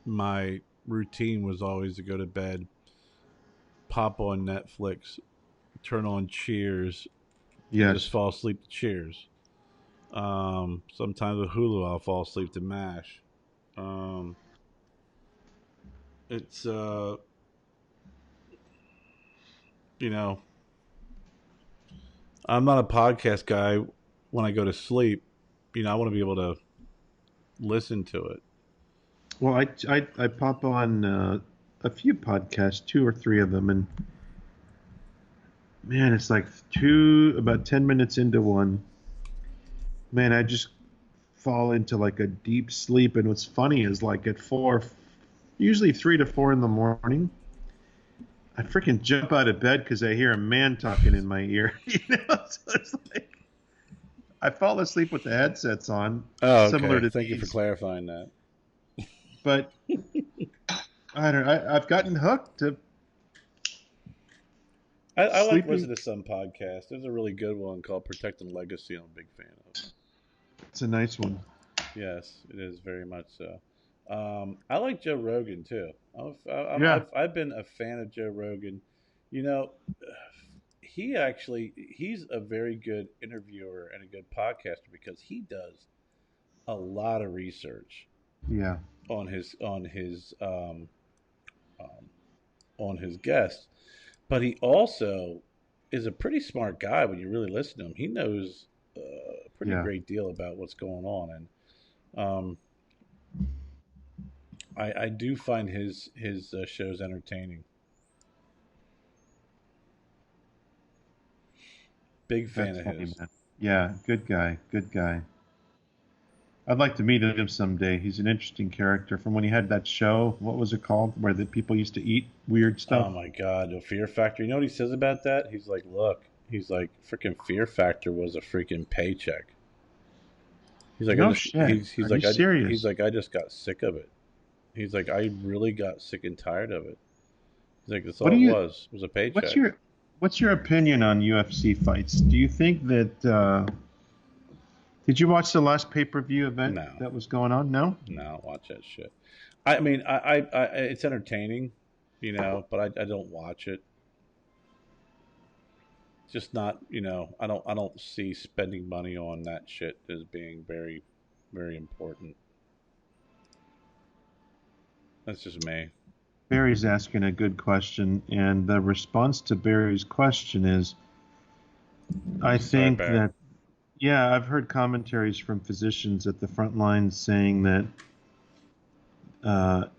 my routine was always to go to bed, pop on Netflix, turn on Cheers, and just Yes. fall asleep to Cheers. Sometimes with Hulu, I'll fall asleep to MASH. It's you know, I'm not a podcast guy. When I go to sleep, I want to be able to listen to it. Well, I pop on a few podcasts, 2 or 3 of them, and man, it's like about 10 minutes into one. Man, I just fall into like a deep sleep. And what's funny is like at 4, usually 3 to 4 in the morning, I freaking jump out of bed because I hear a man talking in my ear. So it's like I fall asleep with the headsets on. Oh, okay. Similar to Thank you for clarifying that. But I don't know. I've gotten hooked to. I like listening to some podcasts. There's a really good one called Protecting Legacy I'm a big fan of. It's a nice one. Yes, it is very much so. I like Joe Rogan too. I've been a fan of Joe Rogan. He's a very good interviewer and a good podcaster because he does a lot of research. Yeah. On his guests, but he also is a pretty smart guy when you really listen to him. He knows a pretty great deal about what's going on, and I do find his shows entertaining. Big fan of his. Man. Yeah, good guy. I'd like to meet him someday. He's an interesting character. From when he had that show, what was it called, where the people used to eat weird stuff? Oh my God, the Fear Factor. You know what he says about that? He's like, look, freaking Fear Factor was a freaking paycheck. He's like, no shit. He's like, serious? He's like, I just got sick of it. He's like, I really got sick and tired of it. He's like, that's all it was a paycheck. What's your opinion on UFC fights? Do you think that? Did you watch the last pay-per-view event that was going on? No? No, I don't watch that shit. I mean, I it's entertaining, but I don't watch it. It's just not, I don't see spending money on that shit as being very, very important. That's just me. Barry's asking a good question, and the response to Barry's question is, I think that. Yeah, I've heard commentaries from physicians at the front lines saying that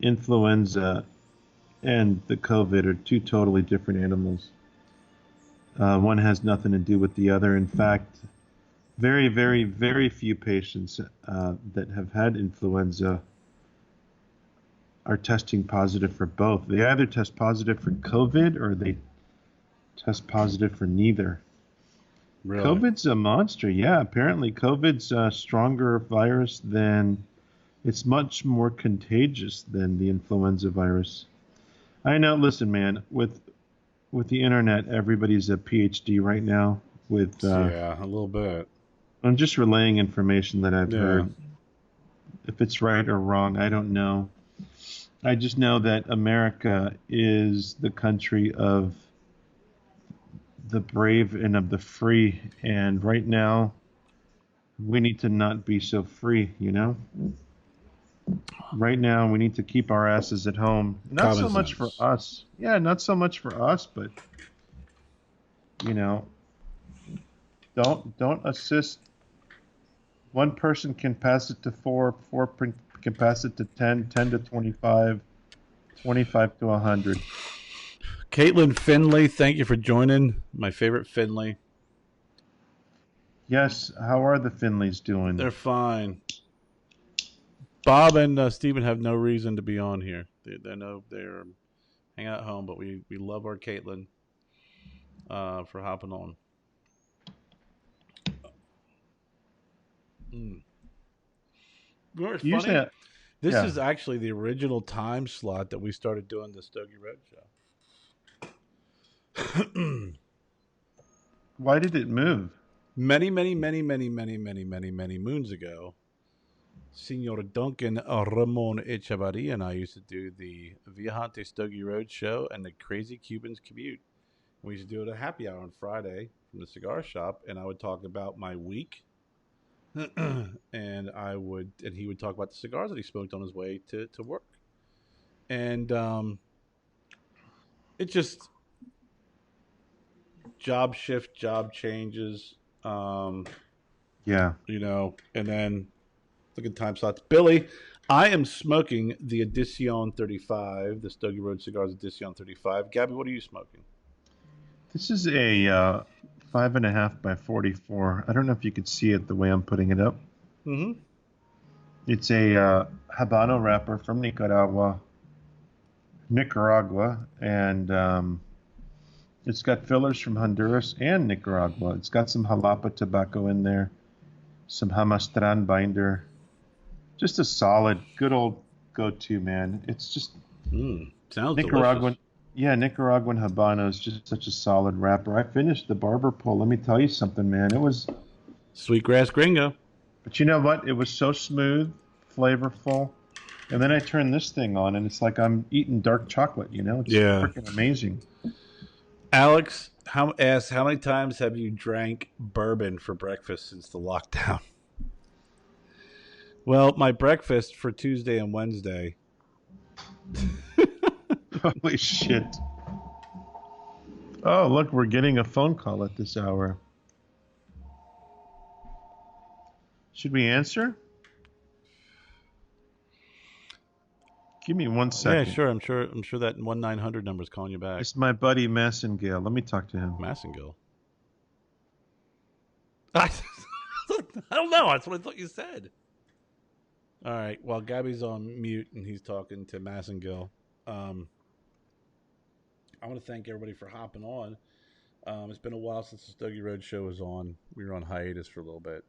influenza and the COVID are 2 totally different animals. One has nothing to do with the other. In fact, very, very, very few patients that have had influenza are testing positive for both. They either test positive for COVID or they test positive for neither. Really? COVID's a monster. Yeah, apparently COVID's a stronger virus it's much more contagious than the influenza virus. I know, listen, man, with the internet, everybody's a PhD right now yeah, a little bit. I'm just relaying information that I've heard. If it's right or wrong, I don't know. I just know that America is the country of the brave and of the free, and right now we need to not be so free. Right now we need to keep our asses at home. Not so much for us. Yeah, not so much for us, but Don't assist. One person can pass it to four. Can pass it to 10, 10 to 25, 25 to 100. Caitlin Finley, thank you for joining. My favorite Finley. Yes. How are the Finleys doing? They're fine. Bob and Steven have no reason to be on here. They know they're hanging out at home, but we love our Caitlin for hopping on. Mm. You know what's Usually, funny? This yeah. is actually the original time slot that we started doing the Stogie Road show. Why did it move? Many moons ago, Senor Duncan Ramon Echevarria and I used to do the Viajante Stogie Road show and the Crazy Cubans Commute. We used to do it at happy hour on Friday from the cigar shop, and I would talk about my week, and he would talk about the cigars that he smoked on his way to work, and it just job shift, job changes, Yeah. and then look at time slots. Billy, I am smoking the Edition 35, the Stogie Road Cigars Edition 35. Gabby, what are you smoking? This is a 5.5 by 44. I don't know if you could see it the way I'm putting it up. Mm-hmm. It's a Habano wrapper from Nicaragua, and it's got fillers from Honduras and Nicaragua. It's got some Jalapa tobacco in there, some Hamastran binder. Just a solid, good old go-to, man. It's just Sounds Nicaraguan. delicious. Yeah, Nicaraguan Habano is just such a solid wrapper. I finished the barber pull. Let me tell you something, man. It was, Sweetgrass Gringo. but you know what? It was so smooth, flavorful. And then I turned this thing on, and it's like I'm eating dark chocolate. It's Yeah. freaking amazing. Alex asks, how many times have you drank bourbon for breakfast since the lockdown? Well, my breakfast for Tuesday and Wednesday. Holy shit. Oh, look, we're getting a phone call at this hour. Should we answer? Give me 1 second. Yeah, sure. I'm sure that 1-900 number is calling you back. It's my buddy Massengale. Let me talk to him. Massengill. I don't know. That's what I thought you said. All right. While Gabby's on mute and he's talking to Massengill, I want to thank everybody for hopping on. It's been a while since the Stogie Road show was on. We were on hiatus for a little bit.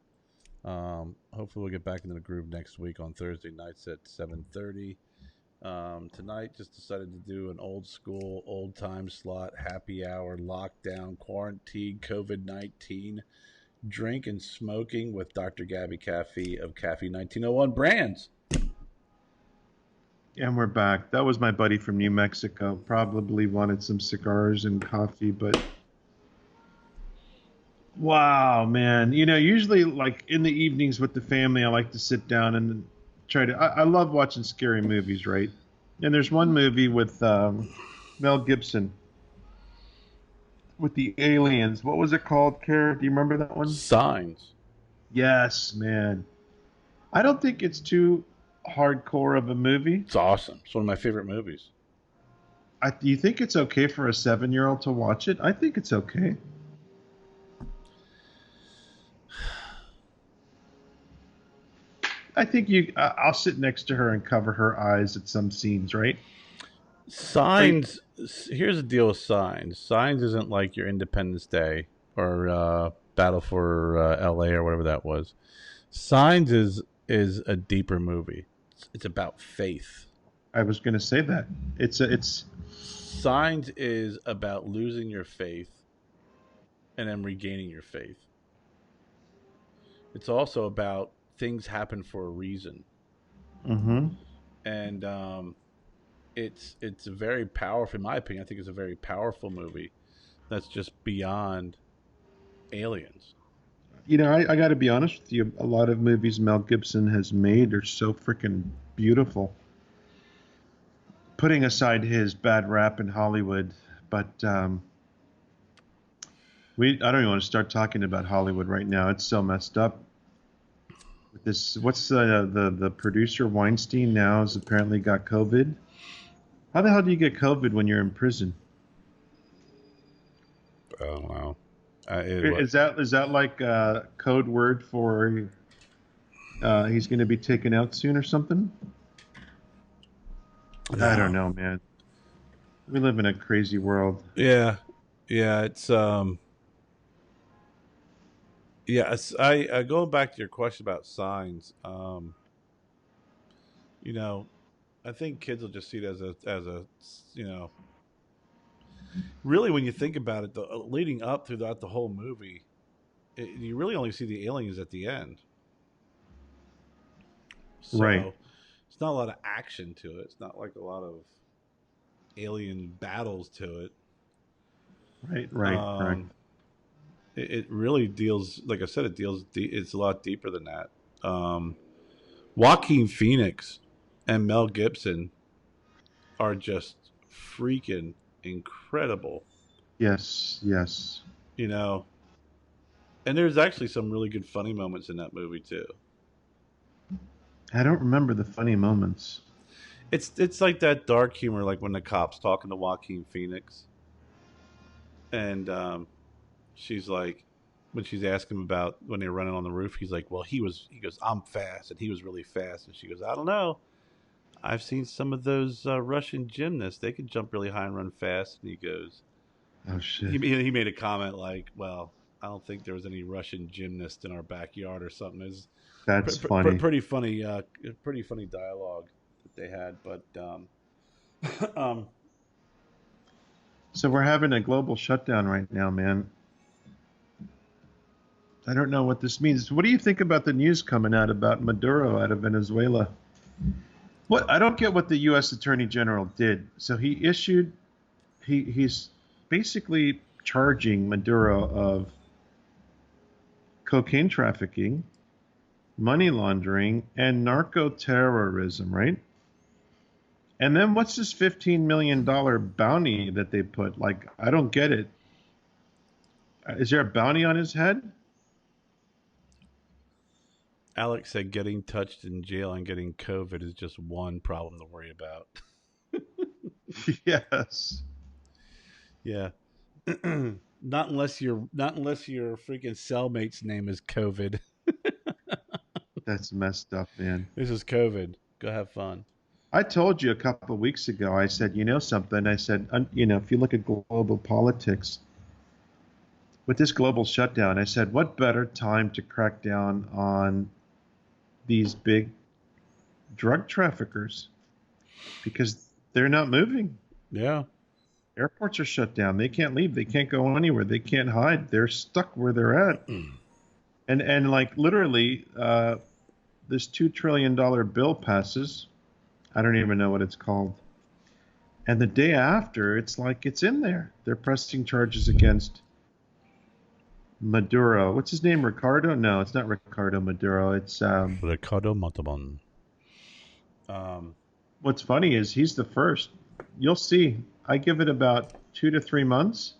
Hopefully we'll get back into the groove next week on Thursday nights at 7:30. Tonight, just decided to do an old school, old time slot, happy hour, lockdown, quarantine, COVID-19, drink and smoking with Dr. Gabby Caffey of Caffey 1901 Brands. And we're back. That was my buddy from New Mexico. Probably wanted some cigars and coffee, but wow, man. Usually like in the evenings with the family, I like to sit down and try to. I love watching scary movies, right? And there's one movie with Mel Gibson with the aliens. What was it called, Kara? Do you remember that one? Signs. Yes, man. I don't think it's too hardcore of a movie. It's awesome. It's one of my favorite movies. Do you think it's okay for a 7-year-old to watch it? I think it's okay. I think I'll sit next to her and cover her eyes at some scenes, right? Signs. Here's the deal with Signs. Signs isn't like your Independence Day or Battle for L.A. or whatever that was. Signs is a deeper movie. It's about faith. I was going to say that. It's Signs is about losing your faith and then regaining your faith. It's also about things happen for a reason. Mm-hmm. And it's a very powerful, in my opinion, I think it's a very powerful movie that's just beyond aliens. I got to be honest with you. A lot of movies Mel Gibson has made are so freaking beautiful. Putting aside his bad rap in Hollywood, but I don't even want to start talking about Hollywood right now. It's so messed up. With this, what's the producer Weinstein now has apparently got COVID. How the hell do you get COVID when you're in prison? Oh wow. Is that like a code word for he's going to be taken out soon or something? I don't No. know, man. We live in a crazy world. Yeah. Yeah. I going back to your question about signs. You know, I think kids will just see it as a you know, really when you think about it, the leading up throughout the whole movie, you really only see the aliens at the end. Right, So it's not a lot of action to it. It's not like a lot of alien battles to it. right. Um, it really deals, like I said, it's a lot deeper than that. Joaquin Phoenix and Mel Gibson are just freaking incredible, Yes, yes. you know. And there's actually some really good funny moments in that movie too. I don't remember the funny moments. It's like that dark humor, like when the cops talking to Joaquin Phoenix, and she's like, when she's asking him about when they were running on the roof, he's like, well, he goes, I'm fast, and he was really fast, and she goes, I don't know. I've seen some of those Russian gymnasts. They can jump really high and run fast. And he goes, Oh shit. he made a comment like, well, I don't think there was any Russian gymnast in our backyard or something. It's That's funny. pretty funny dialogue that they had. But um, So we're having a global shutdown right now, man. I don't know what this means. What do you think about the news coming out about Maduro out of Venezuela? What I don't get what the U.S. Attorney General did. So he's basically charging Maduro of cocaine trafficking, money laundering, and narco terrorism, right? And then what's this $15 million bounty that they put? Like, I don't get it. Is there a bounty on his head? Alex said getting touched in jail and getting COVID is just one problem to worry about. Yes. Yeah. Not unless your freaking cellmate's name is COVID. That's messed up, man. This is COVID. Go have fun. I told you a couple of weeks ago, I said, you know something? I said, if you look at global politics, with this global shutdown, I said, what better time to crack down on these big drug traffickers? Because they're not moving. Yeah. Airports are shut down. They can't leave. They can't go anywhere. They can't hide. They're stuck where they're at. And like literally, this $2 trillion bill passes. I don't even know what it's called. And the day after, it's like it's in there. They're pressing charges against Maduro. What's his name? Ricardo? No, it's not Ricardo Maduro. It's Ricardo Montalban. what's funny is he's the first. You'll see. I give it about 2 to 3 months,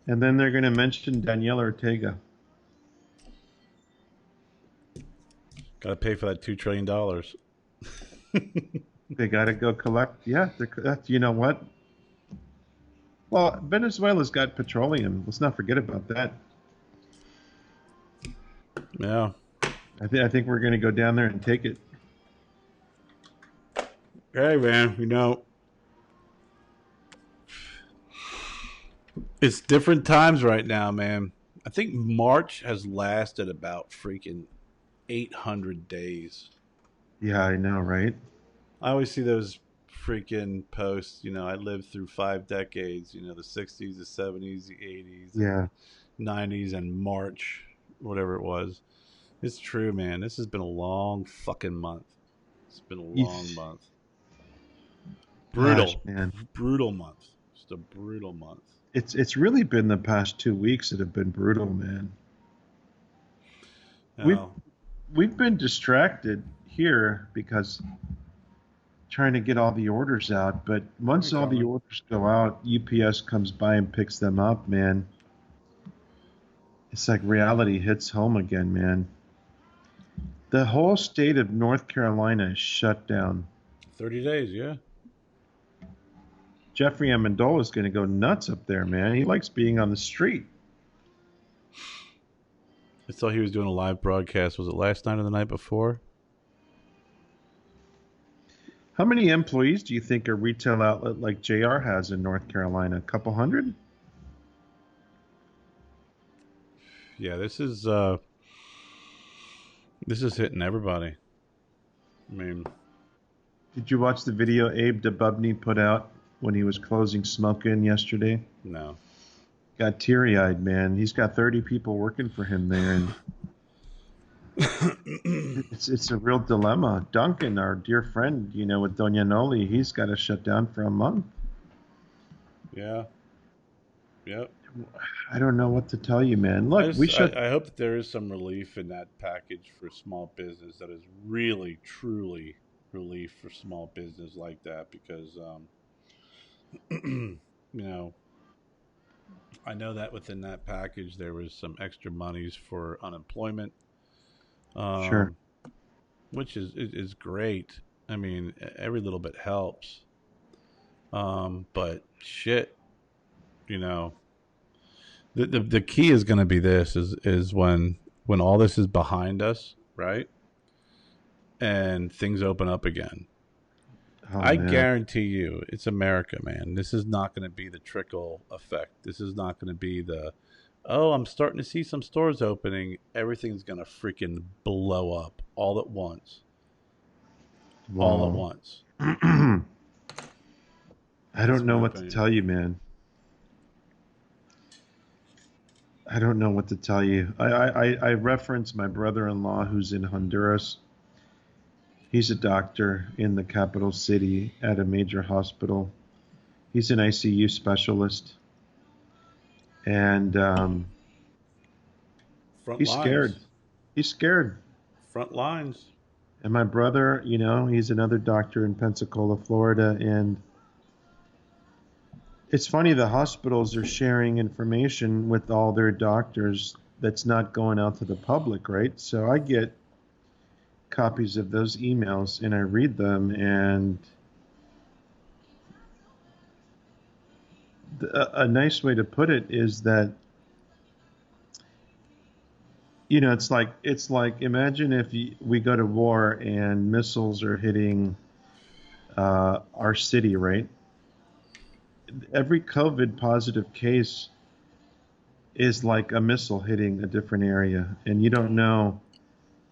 and then they're going to mention Daniel Ortega. Got to pay for that $2 trillion. They got to go collect. Yeah, you know what? Well, Venezuela's got petroleum. Let's not forget about that. Yeah. I think we're going to go down there and take it. Hey, man. It's different times right now, man. I think March has lasted about freaking 800 days. Yeah, I know, right? I always see those freaking posts. I lived through 5 decades, the 60s, the 70s, the 80s, Yeah. 90s, and March, whatever it was. It's true, man. This has been a long fucking month. It's been a long month. Brutal. Gosh, man. Brutal month. Just a brutal month. It's really been the past 2 weeks that have been brutal, man. Oh. We've been distracted here because trying to get all the orders out, but once all the orders go out, UPS comes by and picks them up, man. It's like reality hits home again, man. The whole state of North Carolina is shut down. 30 days, yeah. Jeffrey Amendola is going to go nuts up there, man. He likes being on the street. I saw he was doing a live broadcast. Was it last night or the night before? How many employees do you think a retail outlet like JR has in North Carolina? A couple hundred? Yeah, this is hitting everybody. I mean, Did you watch the video Abe Dububney put out when he was closing Smoke Inn yesterday? no. Got teary-eyed, man. He's got 30 people working for him there, and it's a real dilemma. Duncan, our dear friend, with Doña Noli, he's got to shut down for a month. Yeah. Yep. I don't know what to tell you, man. Look, I hope that there is some relief in that package for small business that is really, truly relief for small business like that because, you know, I know that within that package there was some extra monies for unemployment, Sure. um, which is great. I mean, every little bit helps. But shit, you know, the key is going to be this is when all this is behind us, right? And things open up again. Oh, I man. guarantee you, it's America, man. This is not going to be the trickle effect. This is not going to be the, oh, I'm starting to see some stores opening. Everything's going to freaking blow up all at once. All at Wow. once. I That's don't know my what to opinion. tell you, man. I don't know what to tell you. I reference my brother-in-law who's in Honduras. He's a doctor in the capital city at a major hospital. He's an ICU specialist, and Front he's lines. scared. He's scared. Front lines. And my brother, he's another doctor in Pensacola, Florida, and it's funny, the hospitals are sharing information with all their doctors that's not going out to the public, right? So I get copies of those emails and I read them, and a nice way to put it is that it's like imagine if we go to war and missiles are hitting our city, right? Every COVID positive case is like a missile hitting a different area, and you don't know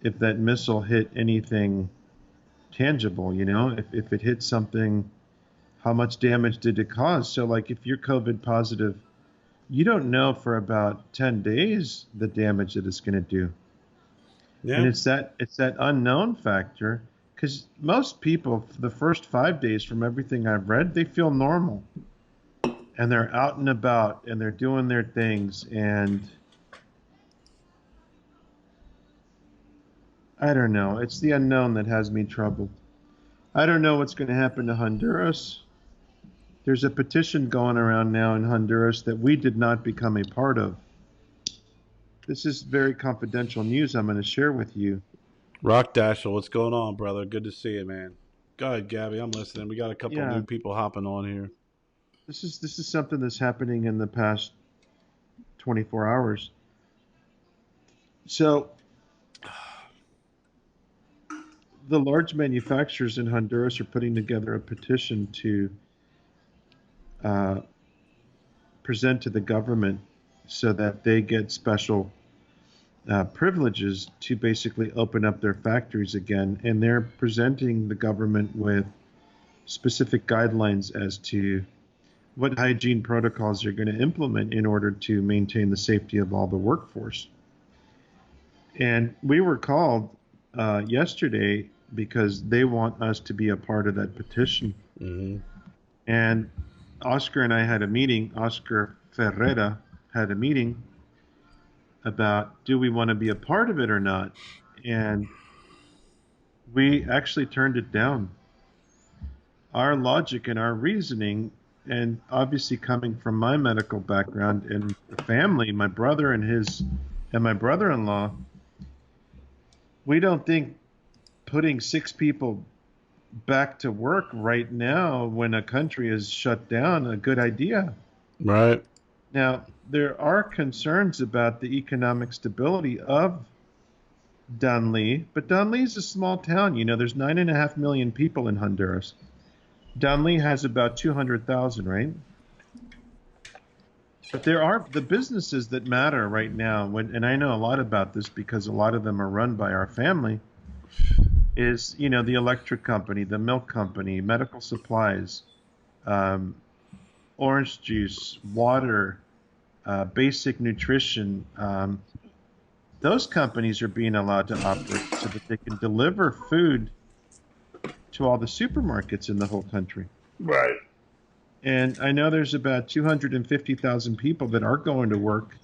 if that missile hit anything tangible. If it hit something, how much damage did it cause? So, like, if you're COVID positive, you don't know for about 10 days the damage that it's going to do. And Yeah. it's that unknown factor, because most people, for the first 5 days, from everything I've read, they feel normal. And they're out and about and they're doing their things. And I don't know. It's the unknown that has me troubled. I don't know what's going to happen to Honduras. There's a petition going around now in Honduras that we did not become a part of. This is very confidential news I'm going to share with you. Rock Dashel, what's going on, brother? Good to see you, man. Go ahead, Gabby. I'm listening. We got a couple Yeah, new people hopping on here. this is something that's happening in the past 24 hours. So the large manufacturers in Honduras are putting together a petition to uh, present to the government so that they get special privileges to basically open up their factories again. And they're presenting the government with specific guidelines as to what hygiene protocols they're going to implement in order to maintain the safety of all the workforce. And we were called yesterday because they want us to be a part of that petition. Mm-hmm. And Oscar and I had a meeting. Oscar Ferreira had a meeting about, do we want to be a part of it or not? And we actually turned it down. Our logic and our reasoning and obviously coming from my medical background and family, my brother and my brother-in-law, we don't think putting 6 people back to work right now when a country is shut down a good idea. Right. Now, there are concerns about the economic stability of Danlí, but Danlí is a small town. There's 9.5 million people in Honduras. Danlí has about 200,000, right? But there are the businesses that matter right now, and I know a lot about this because a lot of them are run by our family, is, the electric company, the milk company, medical supplies, um, orange juice, water, basic nutrition. Those companies are being allowed to operate so that they can deliver food to all the supermarkets in the whole country. Right. And I know there's about 250,000 people that are going to work,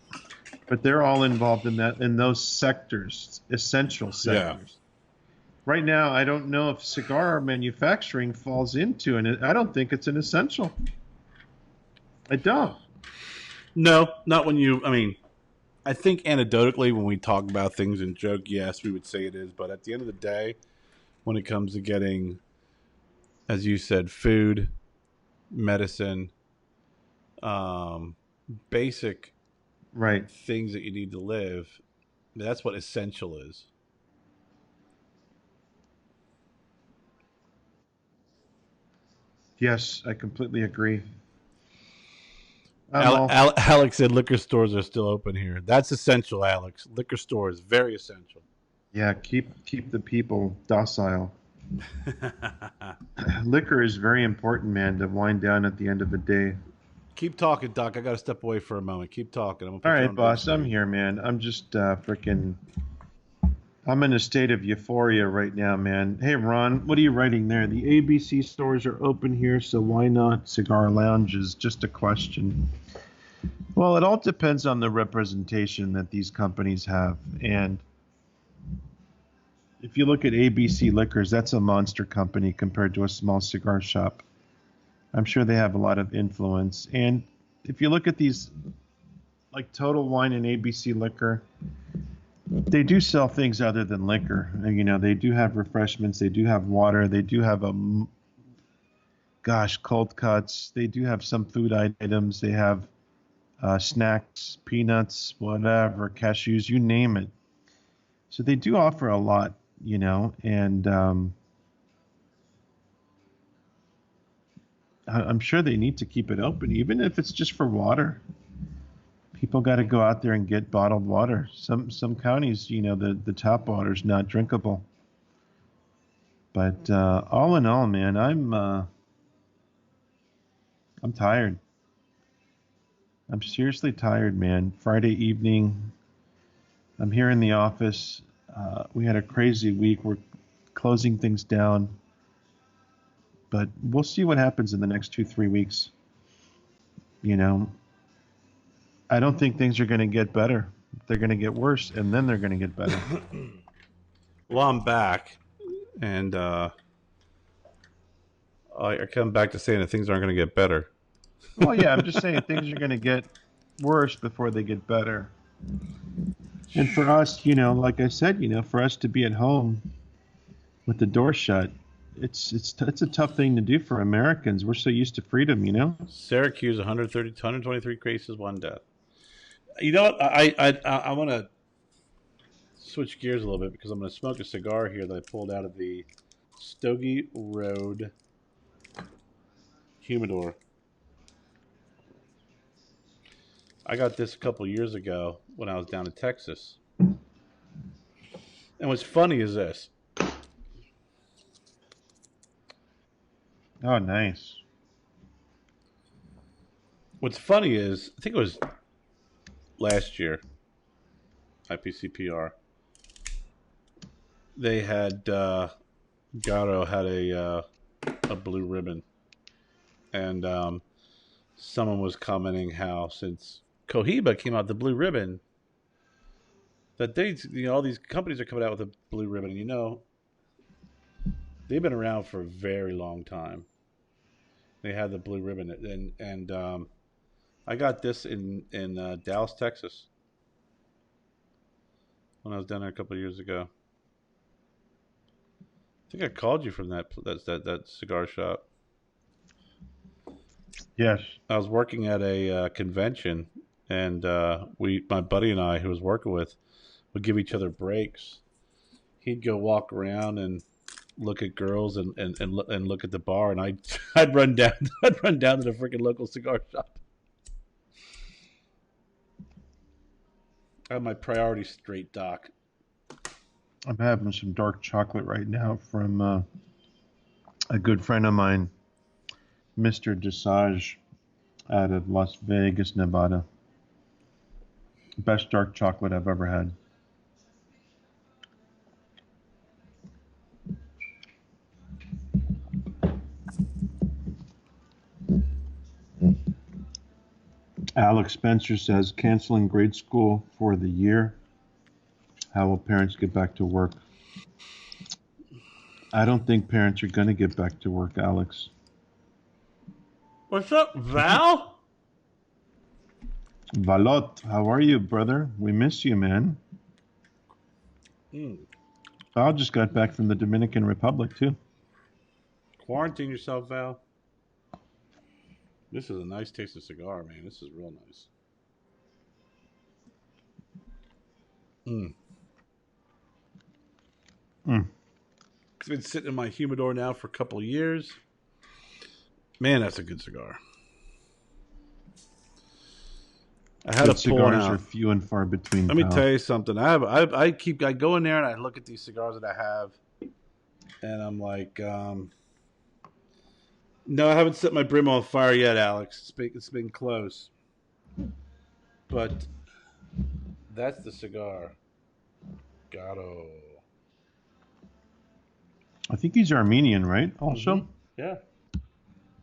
but they're all involved in those sectors, essential sectors. Right now, I don't know if cigar manufacturing falls into, and I don't think it's an essential. I don't. No, not when I think anecdotally when we talk about things and joke, yes, we would say it is. But at the end of the day, when it comes to getting, as you said, food, medicine, basic Right. things that you need to live, that's what essential is. Yes, I completely agree. I'm all. Alex said liquor stores are still open here. That's essential, Alex. Liquor store is very essential. Yeah, keep the people docile. Liquor is very important, man, to wind down at the end of the day. Keep talking, Doc. I got to step away for a moment. Keep talking. I'm gonna All put you right, on big boss, I'm screen. here, man. I'm just freaking. I'm in a state of euphoria right now, man. Hey, Ron, what are you writing there? The ABC stores are open here, so why not cigar lounges? Just a question. Well, it all depends on the representation that these companies have. And if you look at ABC Liquors, that's a monster company compared to a small cigar shop. I'm sure they have a lot of influence. And if you look at these, like Total Wine and ABC Liquor, they do sell things other than liquor. They do have refreshments. They do have water. They do have cold cuts. They do have some food items. They have snacks, peanuts, whatever, cashews, you name it. So they do offer a lot, and I'm sure they need to keep it open, even if it's just for water. People got to go out there and get bottled water. Some counties, the tap water is not drinkable. But all in all, man, I'm tired. I'm seriously tired, man. Friday evening, I'm here in the office. We had a crazy week. We're closing things down. But we'll see what happens in the next 2-3 weeks. I don't think things are going to get better. They're going to get worse, and then they're going to get better. Well, I'm back, and I come back to saying that things aren't going to get better. Well, yeah, I'm just saying things are going to get worse before they get better. And for us, like I said, for us to be at home with the door shut, it's a tough thing to do for Americans. We're so used to freedom. Syracuse, 123 cases, 1 death. You know what? I want to switch gears a little bit because I'm going to smoke a cigar here that I pulled out of the Stogie Road humidor. I got this a couple years ago when I was down in Texas. And what's funny is this. Oh, nice. What's funny is, I think it was last year, IPCPR, they had, Gatto had a blue ribbon. And someone was commenting how since Cohiba came out the blue ribbon, that all these companies are coming out with a blue ribbon. And they've been around for a very long time. They had the blue ribbon, and I got this in Dallas, Texas, when I was down there a couple of years ago. I think I called you from that cigar shop. Yes. I was working at a convention, and my buddy and I, who was working with, would give each other breaks. He'd go walk around and look at girls and look at the bar, and I'd run down I'd run down to the freaking local cigar shop. I have my priorities straight, Doc. I'm having some dark chocolate right now from a good friend of mine, Mr. Desage, out of Las Vegas, Nevada. Best dark chocolate I've ever had. Alex Spencer says, canceling grade school for the year. How will parents get back to work? I don't think parents are going to get back to work, Alex. What's up, Val? Valot, how are you, brother? We miss you, man. Val just got back from the Dominican Republic, too. Quarantine yourself, Val. This is a nice tasting cigar, man. This is real nice. It's been sitting in my humidor now for a couple of years. Man, that's a good cigar. I had Good to pull one cigars out. are few and far between. Let me tell you something. I go in there and I look at these cigars that I have, and I'm like, no, I haven't set my brim on fire yet, Alex. It's been close, but that's the cigar. Gato. I think he's Armenian, right? Also, Yeah.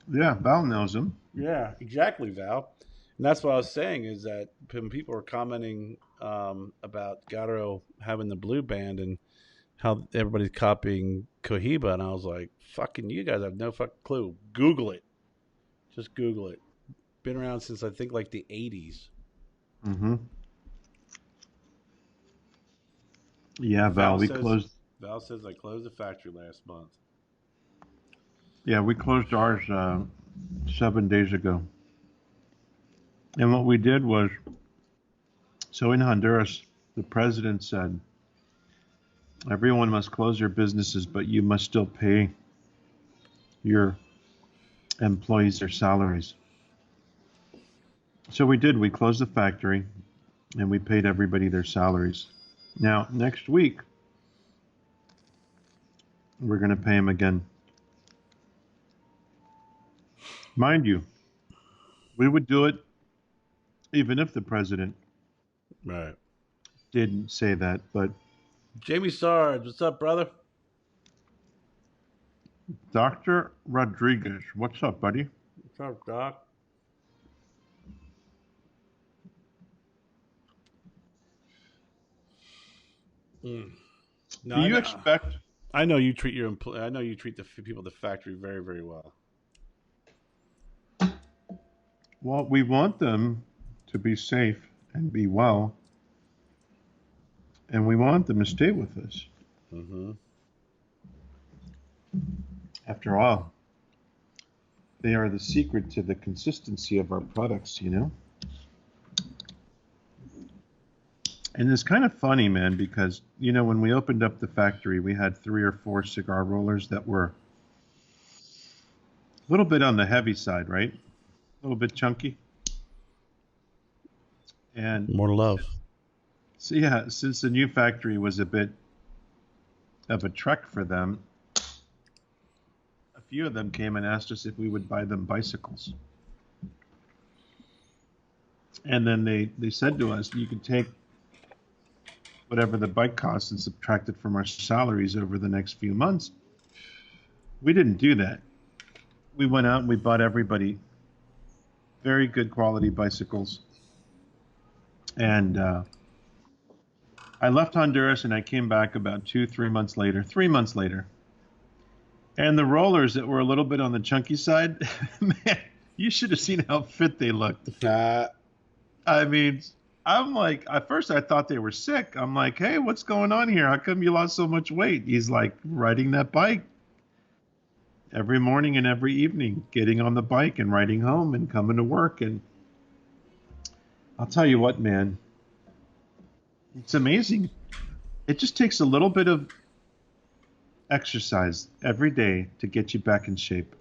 Yeah, Val knows him. Yeah, exactly, Val. And that's what I was saying is that when people were commenting about Gato having the blue band and how everybody's copying Cohiba, and I was like, fucking you guys have no fucking clue. Google it. Just Google it. Been around since I think like the 80s. Mm-hmm. Yeah, Val, Val says I closed the factory last month. Yeah, we closed ours 7 days ago. And what we did was, so in Honduras, the president said, everyone must close their businesses, but you must still pay your employees their salaries. So we did. We closed the factory, and we paid everybody their salaries. Now, next week, we're going to pay them again. Mind you, we would do it even if the president didn't say that, but Jamie Sarge, what's up, brother? Dr. Rodriguez, what's up, buddy? What's up, Doc? No, Do you expect? I know you treat I know you treat the people at the factory very, very well. Well, we want them to be safe and be well, and we want them to stay with us. Mm-hmm. After all, they are the secret to the consistency of our products, you know? And it's kind of funny, man, because, you know, when we opened up the factory, we had 3 or 4 cigar rollers that were a little bit on the heavy side, right? A little bit chunky. And more love. So, yeah, since the new factory was a bit of a trek for them, a few of them came and asked us if we would buy them bicycles. And then they said to us, you can take whatever the bike costs and subtract it from our salaries over the next few months. We didn't do that. We went out and we bought everybody very good quality bicycles. And I left Honduras and I came back about 3 months later, And the rollers that were a little bit on the chunky side, man, you should have seen how fit they looked. Uh, I mean, I'm like, at first I thought they were sick. I'm like, hey, what's going on here? How come you lost so much weight? He's like riding that bike every morning and every evening, getting on the bike and riding home and coming to work. And I'll tell you what, man, it's amazing. It just takes a little bit of exercise every day to get you back in shape,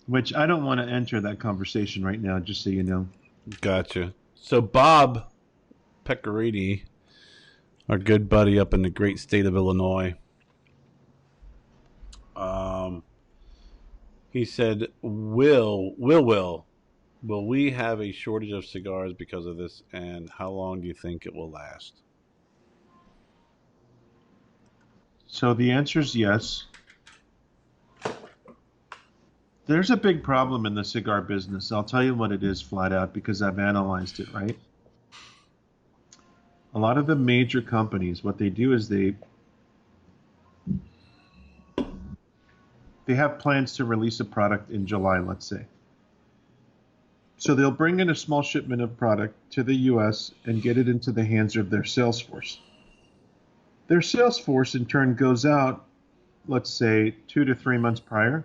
which I don't want to enter that conversation right now, just so you know. gotcha. So Bob Pecorini, our good buddy up in the great state of Illinois, he said, will we have a shortage of cigars because of this, and how long do you think it will last? So the answer is yes. There's a big problem in the cigar business. I'll tell you what it is flat out because I've analyzed it, right? A lot of the major companies, what they do is they have plans to release a product in July, let's say. So they'll bring in a small shipment of product to the US and get it into the hands of their sales force. Their sales force in turn goes out, let's say 2 to 3 months prior,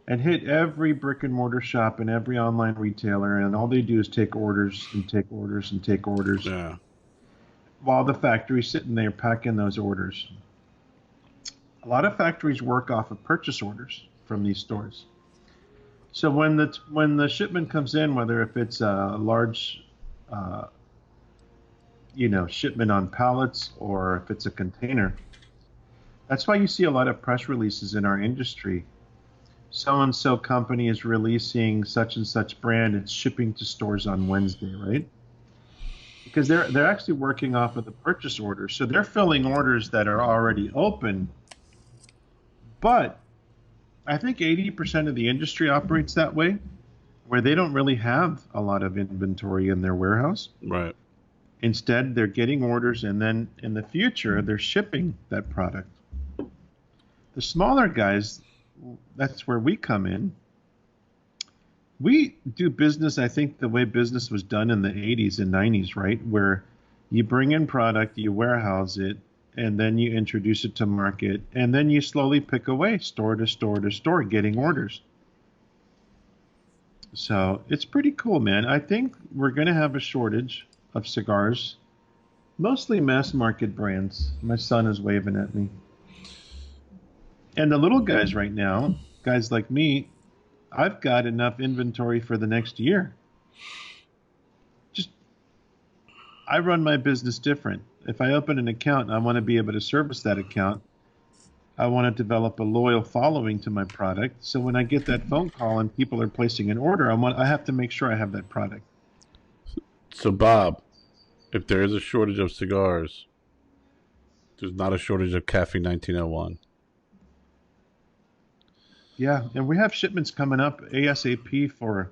and hit every brick and mortar shop and every online retailer, and all they do is take orders and take orders and take orders, Yeah. while the factory's sitting there packing those orders. A lot of factories work off of purchase orders from these stores. So when the shipment comes in, whether if it's a large, shipment on pallets or if it's a container, that's why you see a lot of press releases in our industry. So and so company is releasing such and such brand. It's shipping to stores on Wednesday, right? Because they're actually working off of the purchase order, so they're filling orders that are already open. But I think 80% of the industry operates that way, where they don't really have a lot of inventory in their warehouse. Right. Instead, they're getting orders, and then in the future, they're shipping that product. The smaller guys, that's where we come in. We do business, I think, the way business was done in the 80s and 90s, right? Where you bring in product, you warehouse it, and then you introduce it to market, and then you slowly pick away store to store to store, getting orders. So it's pretty cool, man. I think we're going to have a shortage of cigars, mostly mass market brands. My son is waving at me. And the little guys right now, guys like me, I've got enough inventory for the next year. Just, I run my business different. If I open an account, I want to be able to service that account. I want to develop a loyal following to my product. So when I get that phone call and people are placing an order, I have to make sure I have that product. So Bob, if there is a shortage of cigars, there's not a shortage of Cafe 1901. Yeah, and we have shipments coming up ASAP for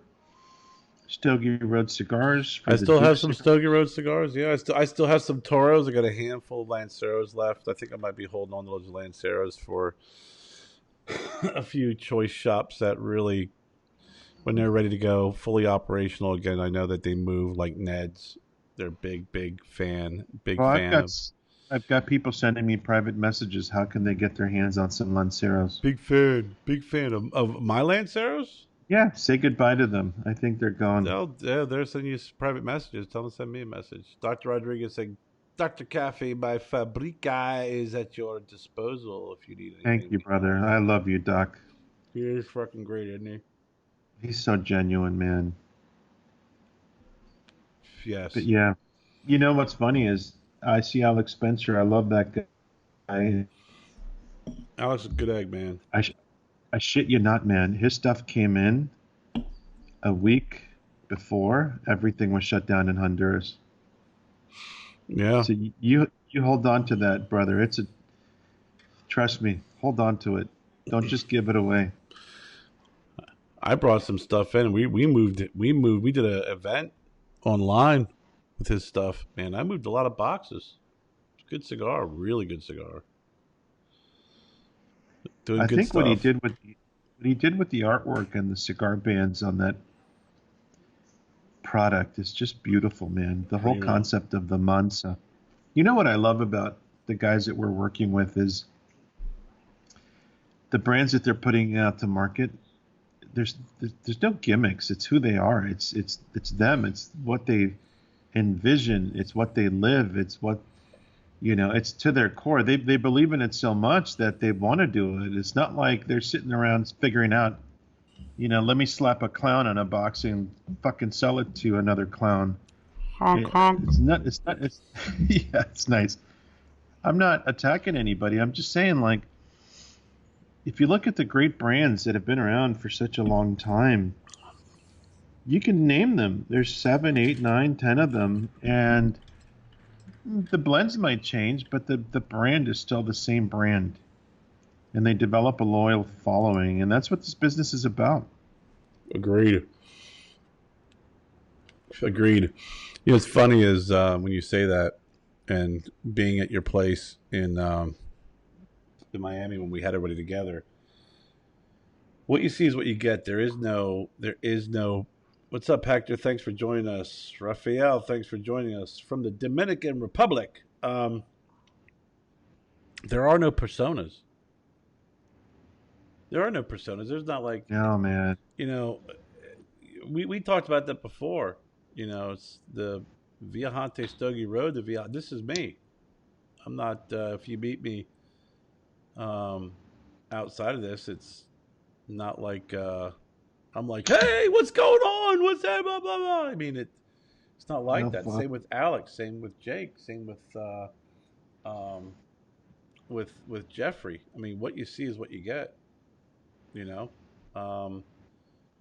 Stogie Road cigars. I still have some Stogie Road cigars. Yeah, I still have some Toros. I got a handful of Lanceros left. I think I might be holding on to those Lanceros for a few choice shops that really, when they're ready to go fully operational again. I know that they move like Ned's. They're big fan. I've got people sending me private messages. How can they get their hands on some Lanceros? Big fan of my Lanceros. Yeah, say goodbye to them. I think they're gone. They're sending you private messages. Tell them to send me a message. Dr. Rodriguez said, Dr. Cafe by Fabrica is at your disposal if you need anything. Thank you, brother. I love you, Doc. He is fucking great, isn't he? He's so genuine, man. Yes. But yeah, you know what's funny is I see Alex Spencer. I love that guy. Alex is a good egg, man. I shit you not, man. His stuff came in a week before everything was shut down in Honduras. Yeah. So you hold on to that, brother. Trust me, hold on to it. Don't just give it away. I brought some stuff in. We moved it. We did an event online with his stuff. Man, I moved a lot of boxes. It's a good cigar, really good cigar. Doing I good think what he stuff. did with the artwork and the cigar bands on that product is just beautiful, man. The whole Primo. concept of the Mansa. You know what I love about the guys that we're working with is the brands that they're putting out to market. There's no gimmicks. It's who they are. It's them. It's what they envision. It's what they live. It's what it's to their core. They believe in it so much that they want to do it. It's not like they're sitting around figuring out, let me slap a clown on a box and fucking sell it to another clown. Honk honk. It's yeah, it's nice. I'm not attacking anybody. I'm just saying, like, if you look at the great brands that have been around for such a long time, you can name them. There's 7, 8, 9, 10 of them, and the blends might change, but the brand is still the same brand. And they develop a loyal following, and that's what this business is about. Agreed. Agreed. What's funny is when you say that, and being at your place in Miami when we had everybody together, what you see is what you get. There is no. What's up, Hector? Thanks for joining us. Rafael, thanks for joining us from the Dominican Republic. There are no personas. There's not like, Oh man. We talked about that before. It's the Viajante Stogie Road. This is me. I'm not. If you meet me outside of this, it's not like I'm like, hey, what's going on? What's that? Blah blah blah. I mean, it's not like No that. fun. Same with Alex. Same with Jake. Same um, with Jeffrey. I mean, what you see is what you get. You know, um,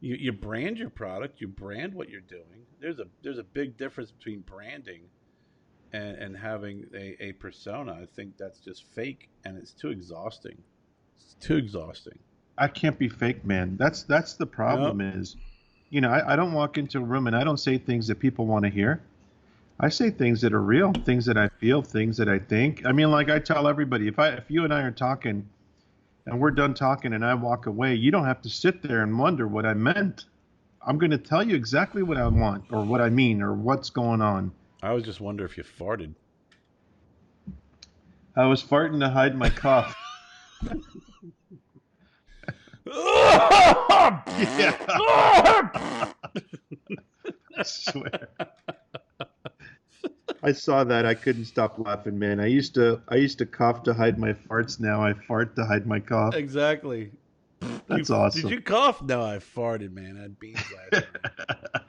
you brand your product. You brand what you're doing. There's a big difference between branding and having a persona. I think that's just fake, and it's too exhausting. It's too exhausting. I can't be fake, man. That's the No, problem is, I don't walk into a room and I don't say things that people want to hear. I say things that are real, things that I feel, things that I think. I mean, like I tell everybody, if you and I are talking and we're done talking and I walk away, you don't have to sit there and wonder what I meant. I'm going to tell you exactly what I want or what I mean or what's going on. I always just wonder if you farted. I was farting to hide my cough. Yeah. I swear. I saw that. I couldn't stop laughing, man. I used to cough to hide my farts. Now I fart to hide my cough. Exactly. That's Did awesome. you cough? No, I farted, man. I had beans last night.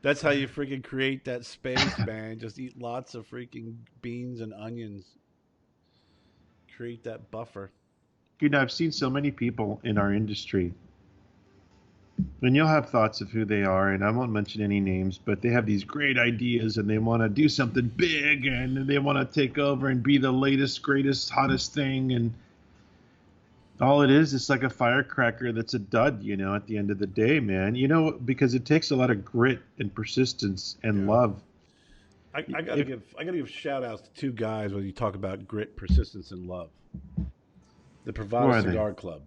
That's how you freaking create that space, man. Just eat lots of freaking beans and onions. Create that buffer. I've seen so many people in our industry, and you'll have thoughts of who they are, and I won't mention any names, but they have these great ideas, and they want to do something big, and they want to take over and be the latest, greatest, hottest thing, and all it is, it's like a firecracker that's a dud, at the end of the day, man. Because it takes a lot of grit and persistence and Yeah. love. I gotta If, give shout outs to two guys when you talk about grit, persistence, and love. The who Pravada are they? Cigar Club.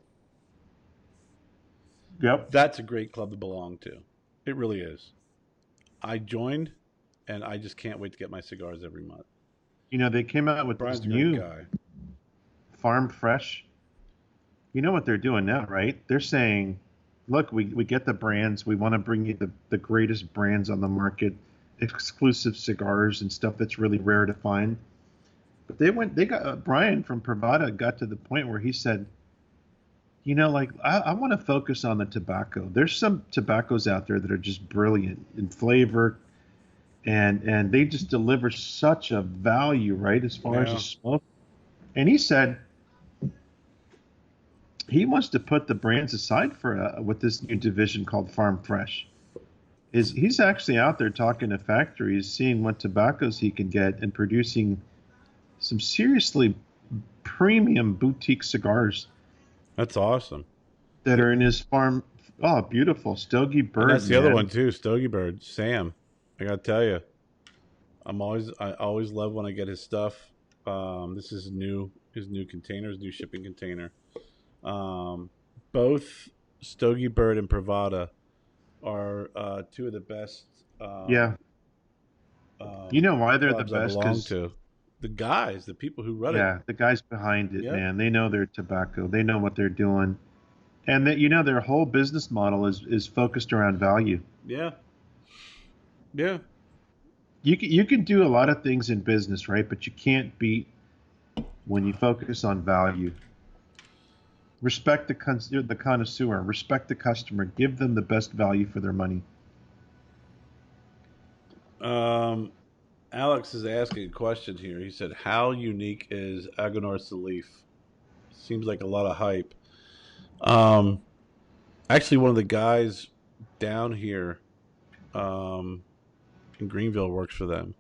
Yep. That's a great club to belong to. It really is. I joined, and I just can't wait to get my cigars every month. They came out with Brian's this a great new guy. Farm Fresh. You know what they're doing now, right? They're saying, look, we get the brands. We want to bring you the greatest brands on the market, exclusive cigars and stuff that's really rare to find. But they got Brian from Pravada got to the point where he said, like I want to focus on the tobacco. There's some tobaccos out there that are just brilliant in flavor, and they just deliver such a value, right, as far as the Yeah. smoke. And he said he wants to put the brands aside for with this new division called Farm Fresh. He's actually out there talking to factories, seeing what tobaccos he can get, and producing some seriously premium boutique cigars That's awesome. that are in his farm. Oh, beautiful Stogie And Bird, that's the other one man. too, Stogie Bird, Sam. I gotta tell you, I always love when I get his stuff. This is new his new containers, new shipping container. Both Stogie Bird and Pravada are two of the best Yeah. You know why they're the clubs I best? belong Because, to. The guys, the people who run it. yeah, the guys behind it, Yep. man, they know their tobacco. They know what they're doing. And that, their whole business model is focused around value. Yeah. Yeah. You can do a lot of things in business, right? But you can't beat when you focus on value. Respect the connoisseur. Respect the customer. Give them the best value for their money. Alex is asking a question here. He said, "How unique is Aganorsa Leaf? Seems like a lot of hype." Um, Actually, one of the guys down here in Greenville works for them,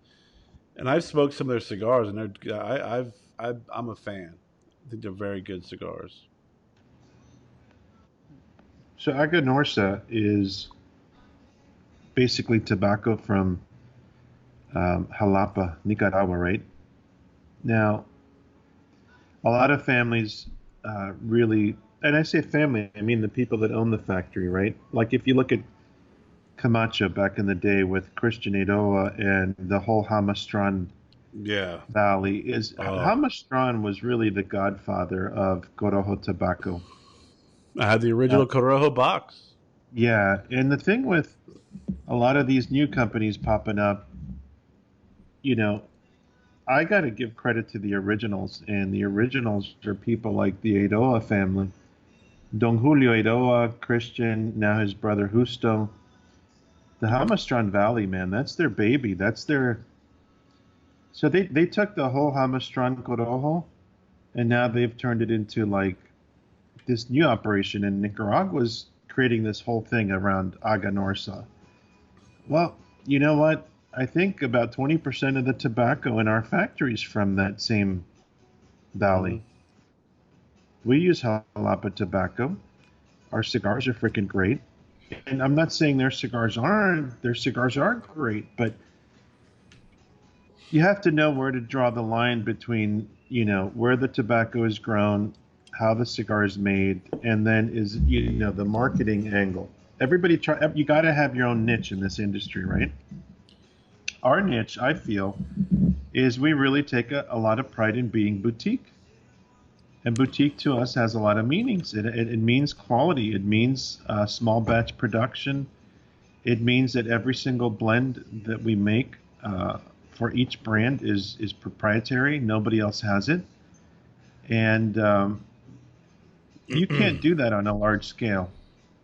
and I've smoked some of their cigars, and I'm a fan. I think they're very good cigars. So Aganorsa is basically tobacco from Jalapa, Nicaragua, right? Now, a lot of families really, and I say family, I mean the people that own the factory, right? Like if you look at Camacho back in the day with Christian Eiroa and the whole Hamastran Yeah. Valley, is Oh, Hamastran was really the godfather of Corojo tobacco. I had the Uh, original Corojo box. yeah, and the thing with a lot of these new companies popping up, you know, I got to give credit to the originals, and the originals are people like the Eiroa family. Don Julio Eiroa, Christian, now his brother Justo. The Hamastran Valley, man, that's their baby. That's their. So they took the whole Hamastran Corojo, and now they've turned it into like this new operation. And Nicaragua's creating this whole thing around Aganorsa. Well, you know what? I think about 20% of the tobacco in our factories from that same valley. Hmm. We use Jalapa tobacco. Our cigars are freaking great. And I'm not saying their cigars aren't. Their cigars are great, but you have to know where to draw the line between, where the tobacco is grown, how the cigar is made, and then the marketing angle. You got to have your own niche in this industry, right? Our niche, I feel, is we really take a lot of pride in being boutique. And boutique to us has a lot of meanings. It means quality. It means small batch production. It means that every single blend that we make for each brand is proprietary. Nobody else has it. And you can't do that on a large scale.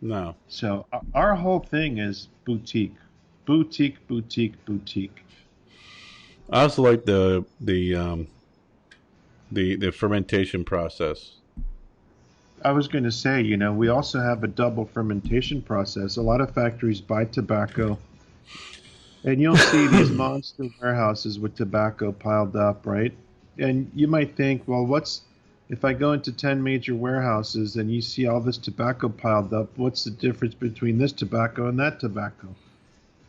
No. So our whole thing is boutique. Boutique, boutique, boutique. I also like the fermentation process. I was going to say, we also have a double fermentation process. A lot of factories buy tobacco, and you'll see these monster warehouses with tobacco piled up, right? And you might think, well, if I go into 10 major warehouses and you see all this tobacco piled up, what's the difference between this tobacco and that tobacco?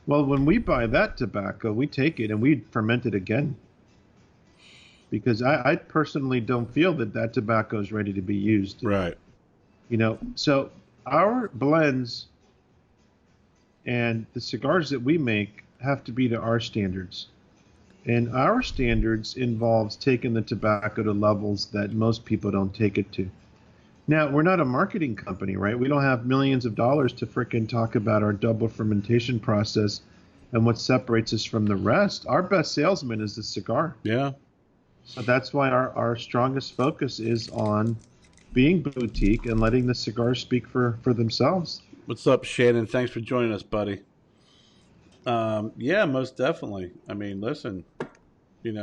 Well, when we buy that tobacco, we take it and we ferment it again. Because I personally don't feel that tobacco is ready to be used. Right. So our blends and the cigars that we make have to be to our standards. And our standards involves taking the tobacco to levels that most people don't take it to. Now, we're not a marketing company, right? We don't have millions of dollars to frickin' talk about our double fermentation process and what separates us from the rest. Our best salesman is the cigar. Yeah. So that's why our strongest focus is on being boutique and letting the cigars speak for themselves. What's up, Shannon? Thanks for joining us, buddy. Yeah, most definitely. I mean, listen, we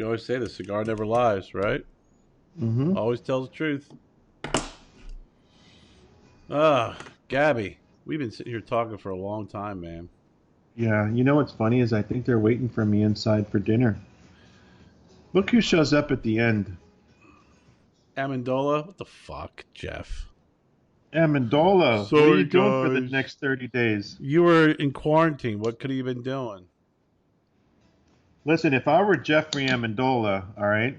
always say the cigar never lies, right? Mm-hmm. Always tells the truth. Gabby, we've been sitting here talking for a long time, man. Yeah, you know what's funny is I think they're waiting for me inside for dinner. Look who shows up at the end. Amendola, what the fuck, Jeff? Amendola, what are you Sorry, doing for the guys. next 30 days? You were in quarantine. What could he have been doing? Listen, if I were Jeffrey Amendola, all right,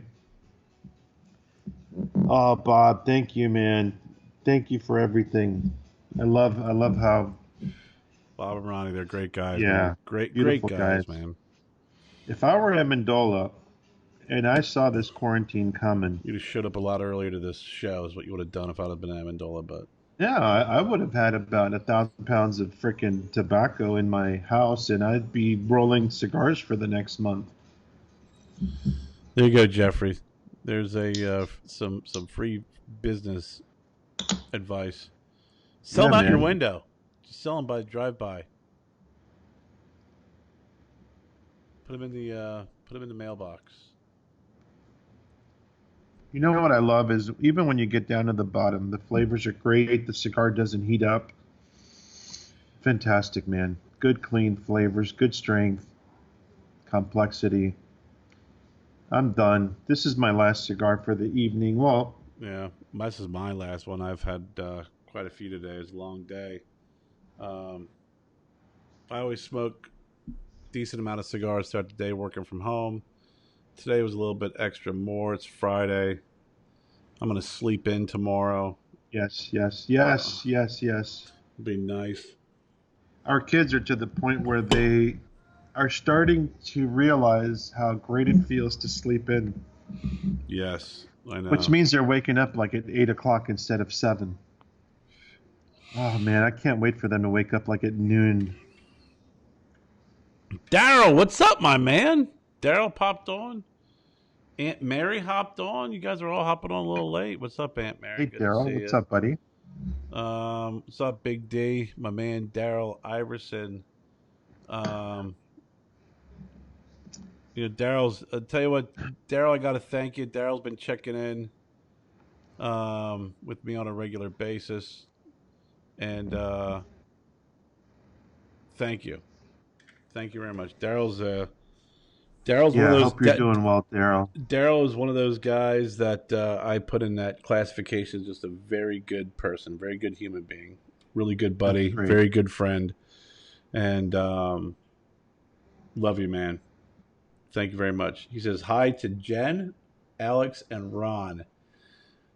Oh, Bob, thank you, man. Thank you for everything. I love how, Bob and Ronnie, they're great guys, man. yeah, Great beautiful guys, guys. man. If I were Amendola and I saw this quarantine coming, You'd have showed up a lot earlier to this show, is what you would have done if I'd have been Amendola. But yeah, I would have had about 1,000 pounds of frickin' tobacco in my house, and I'd be rolling cigars for the next month. there you go, Jeffrey. There's a some free business advice. Sell Yeah, them out your man. window. Just sell them by drive by. Put them in the mailbox. You know what I love is even when you get down to the bottom, the flavors are great. The cigar doesn't heat up. Fantastic, man. Good, clean flavors, good strength, complexity. I'm done. This is my last cigar for the evening. Well, Yeah, this is my last one. I've had quite a few today. It's a long day. Um, I always smoke decent amount of cigars start the day working from home. Today was a little bit extra more. It's Friday. I'm gonna sleep in tomorrow. yes, yes, Uh, yes, yes, yes. be nice. Our kids are to the point where they are starting to realize how great it feels to sleep in, Yes, I which know. means they're waking up like at 8 o'clock instead of 7. Oh man, I can't wait for them to wake up like at noon. Daryl, what's up, my man? Daryl popped on. Aunt Mary hopped on. You guys are all hopping on a little late. What's up, Aunt Mary? Hey Good to Daryl, see what's you. up, buddy? What's up, Big D? My man Daryl Iverson. Um, Daryl's. I'll tell you what, Daryl. I got to thank you. Daryl's been checking in with me on a regular basis, and thank you, thank you very much. Daryl's one of Yeah, I those. hope you're doing well, Daryl. Daryl is one of those guys that I put in that classification as just a very good person, very good human being, really good That's buddy, great. very good friend, and love you, man. Thank you very much. He says hi to Jen, Alex, and Ron.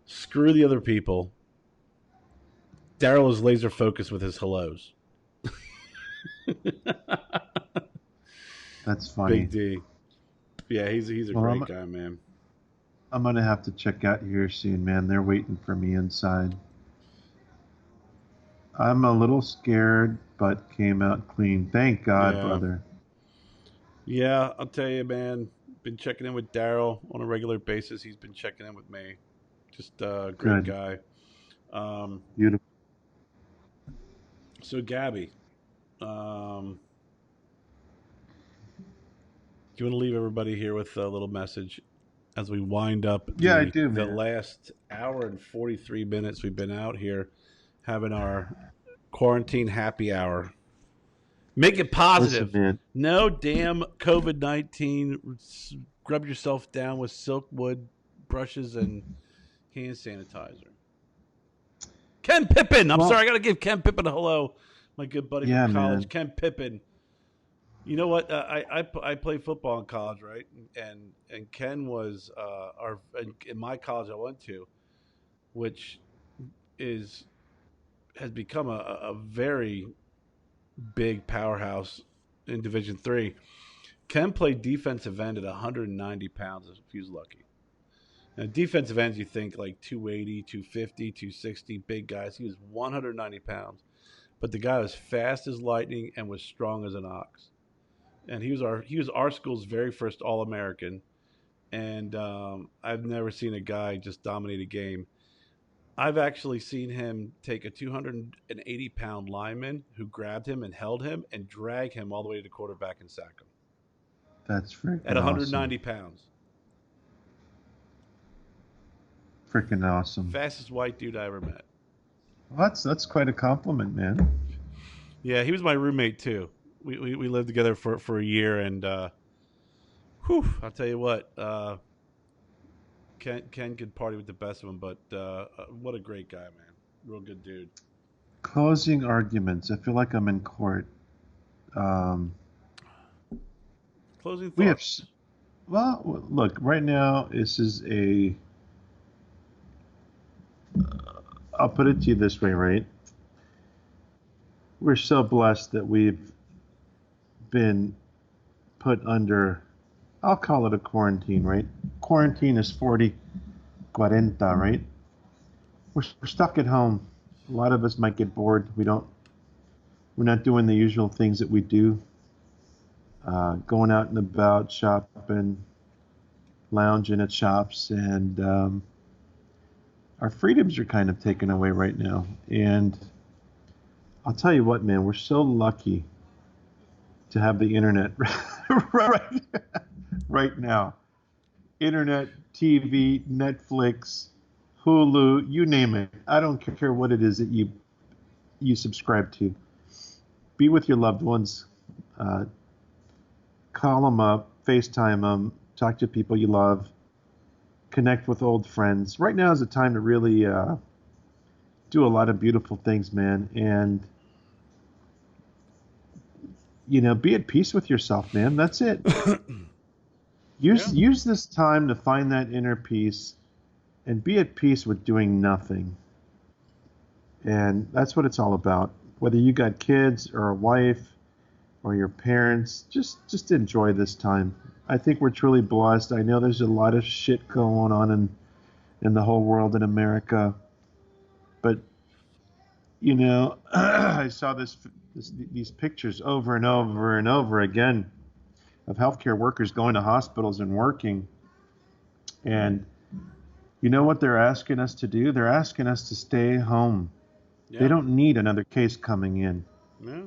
Screw the other people. Daryl is laser focused with his hellos. That's funny. Big D. Yeah, he's a Well, great guy, man. I'm gonna have to check out here soon, man. They're waiting for me inside. I'm a little scared, but came out clean. Thank God, Yeah. brother. Yeah, I'll tell you, man. Been checking in with Daryl on a regular basis. He's been checking in with me. Just a great Good. guy. Um, Beautiful. so Gabby, um, do you want to leave everybody here with a little message as we wind up Yeah, I the do, the man. last hour and 43 minutes we've been out here having our quarantine happy hour. Make it Listen, positive. man. No damn COVID-19. Rub yourself down with silkwood brushes and hand sanitizer. Ken Pippin. I'm sorry, Well, I got to give Ken Pippin a hello. My good buddy from yeah, college, man. Ken Pippin. You know what? I played football in college, right? And Ken was our in my college I went to, which is has become a very big powerhouse in Division Three. Ken played defensive end at 190 pounds if he was lucky. Now, defensive ends, you think like 280, 250, 260, big guys. He was 190 pounds. But the guy was fast as lightning and was strong as an ox. And he was our school's very first All American. And I've never seen a guy just dominate a game. I've actually seen him take a 280-pound lineman who grabbed him and held him and drag him all the way to the quarterback and sack him That's at freaking 190 awesome. pounds. Freaking awesome. Fastest white dude I ever met. Well, that's quite a compliment, man. Yeah, he was my roommate too. We lived together for a year, and I'll tell you what, Ken could party with the best of them, but what a great guy, man. Real good dude. Closing arguments. I feel like I'm in court. Um, Closing we have, thoughts. well, look, right now, this is a I'll put it to you this way, right? We're so blessed that we've been put under, I'll call it a quarantine, right? Quarantine is 40, 40, right? We're stuck at home. A lot of us might get bored. We're not doing the usual things that we do, going out and about, shopping, lounging at shops, and our freedoms are kind of taken away right now. And I'll tell you what, man, we're so lucky to have the internet right, right now. Internet, TV, Netflix, Hulu, you name it. I don't care what it is that you subscribe to. Be with your loved ones. Uh, Call them up, FaceTime them, talk to people you love, connect with old friends. Right now is the time to really do a lot of beautiful things, man. And be at peace with yourself, man. That's it. Yeah. Use this time to find that inner peace and be at peace with doing nothing. And that's what it's all about. Whether you got kids or a wife or your parents, just enjoy this time. I think we're truly blessed. I know there's a lot of shit going on in the whole world in America, but I saw these pictures over and over and over again of healthcare workers going to hospitals and working. And you know what they're asking us to do? They're asking us to stay home. They Yeah. don't need another case coming in. Yeah.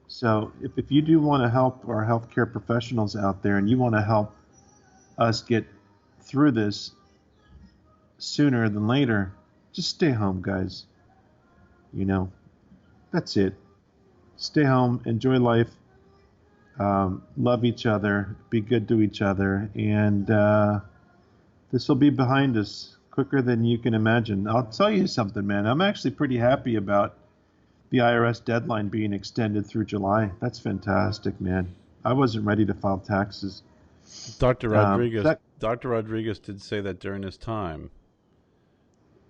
So if you do want to help our healthcare professionals out there and you want to help us get through this sooner than later, just stay home, guys. You know, that's it. Stay home, enjoy life, love each other, be good to each other, and this will be behind us quicker than you can imagine. I'll tell you something, man. I'm actually pretty happy about the IRS deadline being extended through July. That's fantastic, man. I wasn't ready to file taxes. Dr. Rodriguez That Dr. Rodriguez did say that during this time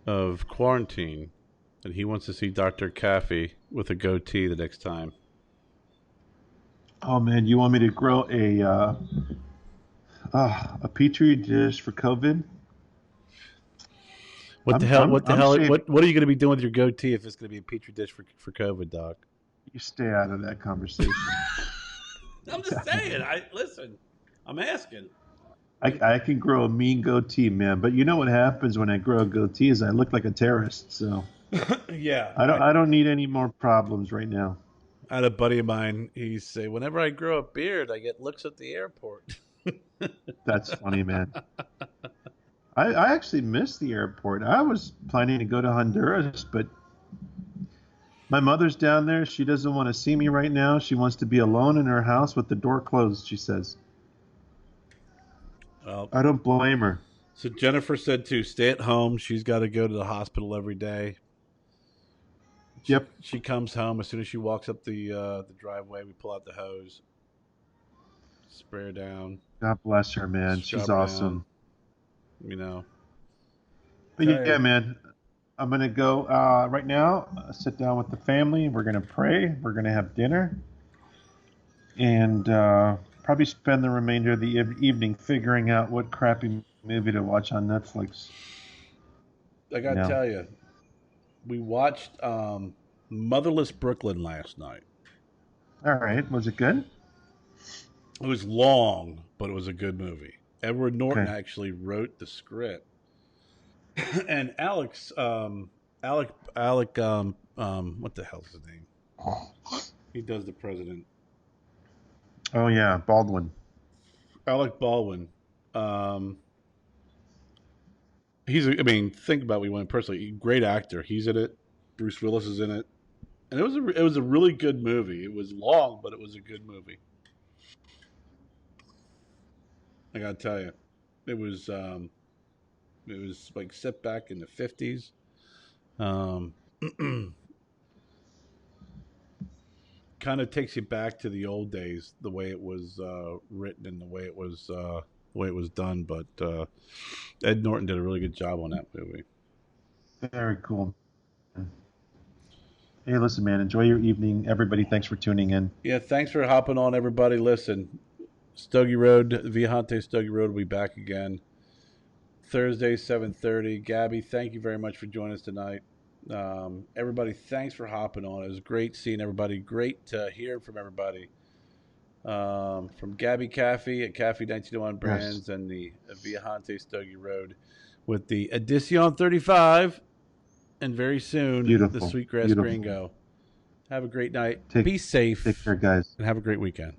of quarantine that he wants to see Dr. Caffey with a goatee the next time. Oh man, you want me to grow a petri dish for COVID? What the I'm hell? I'm What the I'm hell? shaving. What are you going to be doing with your goatee if it's going to be a petri dish for COVID, Doc? You stay out of that conversation. I'm just saying. I listen. I'm asking. I can grow a mean goatee, man. But you know what happens when I grow a goatee is I look like a terrorist. So Yeah, I don't need any more problems right now. I had a buddy of mine. He say, whenever I grow a beard, I get looks at the airport. That's funny, man. I actually missed the airport. I was planning to go to Honduras, but my mother's down there. She doesn't want to see me right now. She wants to be alone in her house with the door closed, she says. Well, I don't blame her. so Jennifer said to stay at home. She's got to go to the hospital every day. She Yep. she comes home as soon as she walks up the driveway. We pull out the hose, spray her down, God bless her, man. She's scrub her down. awesome. You know, But tell yeah, you, man, I'm going to go right now, sit down with the family. We're going to pray. We're going to have dinner. And probably spend the remainder of the evening figuring out what crappy movie to watch on Netflix. I You gotta know. tell you, we watched Motherless Brooklyn last night. All right. Was it good? It was long, but it was a good movie. Edward Norton Okay. actually wrote the script, and Alec, what the hell's his name? He does the president. Oh yeah, Baldwin. Alec Baldwin. Um, I mean, think about what you want personally. Great actor. He's in it. Bruce Willis is in it, and it was a really good movie. It was long, but it was a good movie. I gotta tell you, it was um, it was like set back in the 50s. Um, kind of takes you back to the old days, the way it was written and the way it was done. But Ed Norton did a really good job on that movie. Very cool. Hey, listen, man, enjoy your evening. Everybody, thanks for tuning in. Yeah, thanks for hopping on, everybody. Listen, Stogie Road, Viajante Stogie Road will be back again Thursday, 7:30. Gabby, thank you very much for joining us tonight. Everybody, thanks for hopping on. It was great seeing everybody. Great hearing from everybody. From Gabby Caffey at Caffey 1901 Brands and the Viajante Stogie Road with the Edition 35 and very soon the Sweetgrass Gringo. Have a great night. Be safe. Take care, guys. And have a great weekend.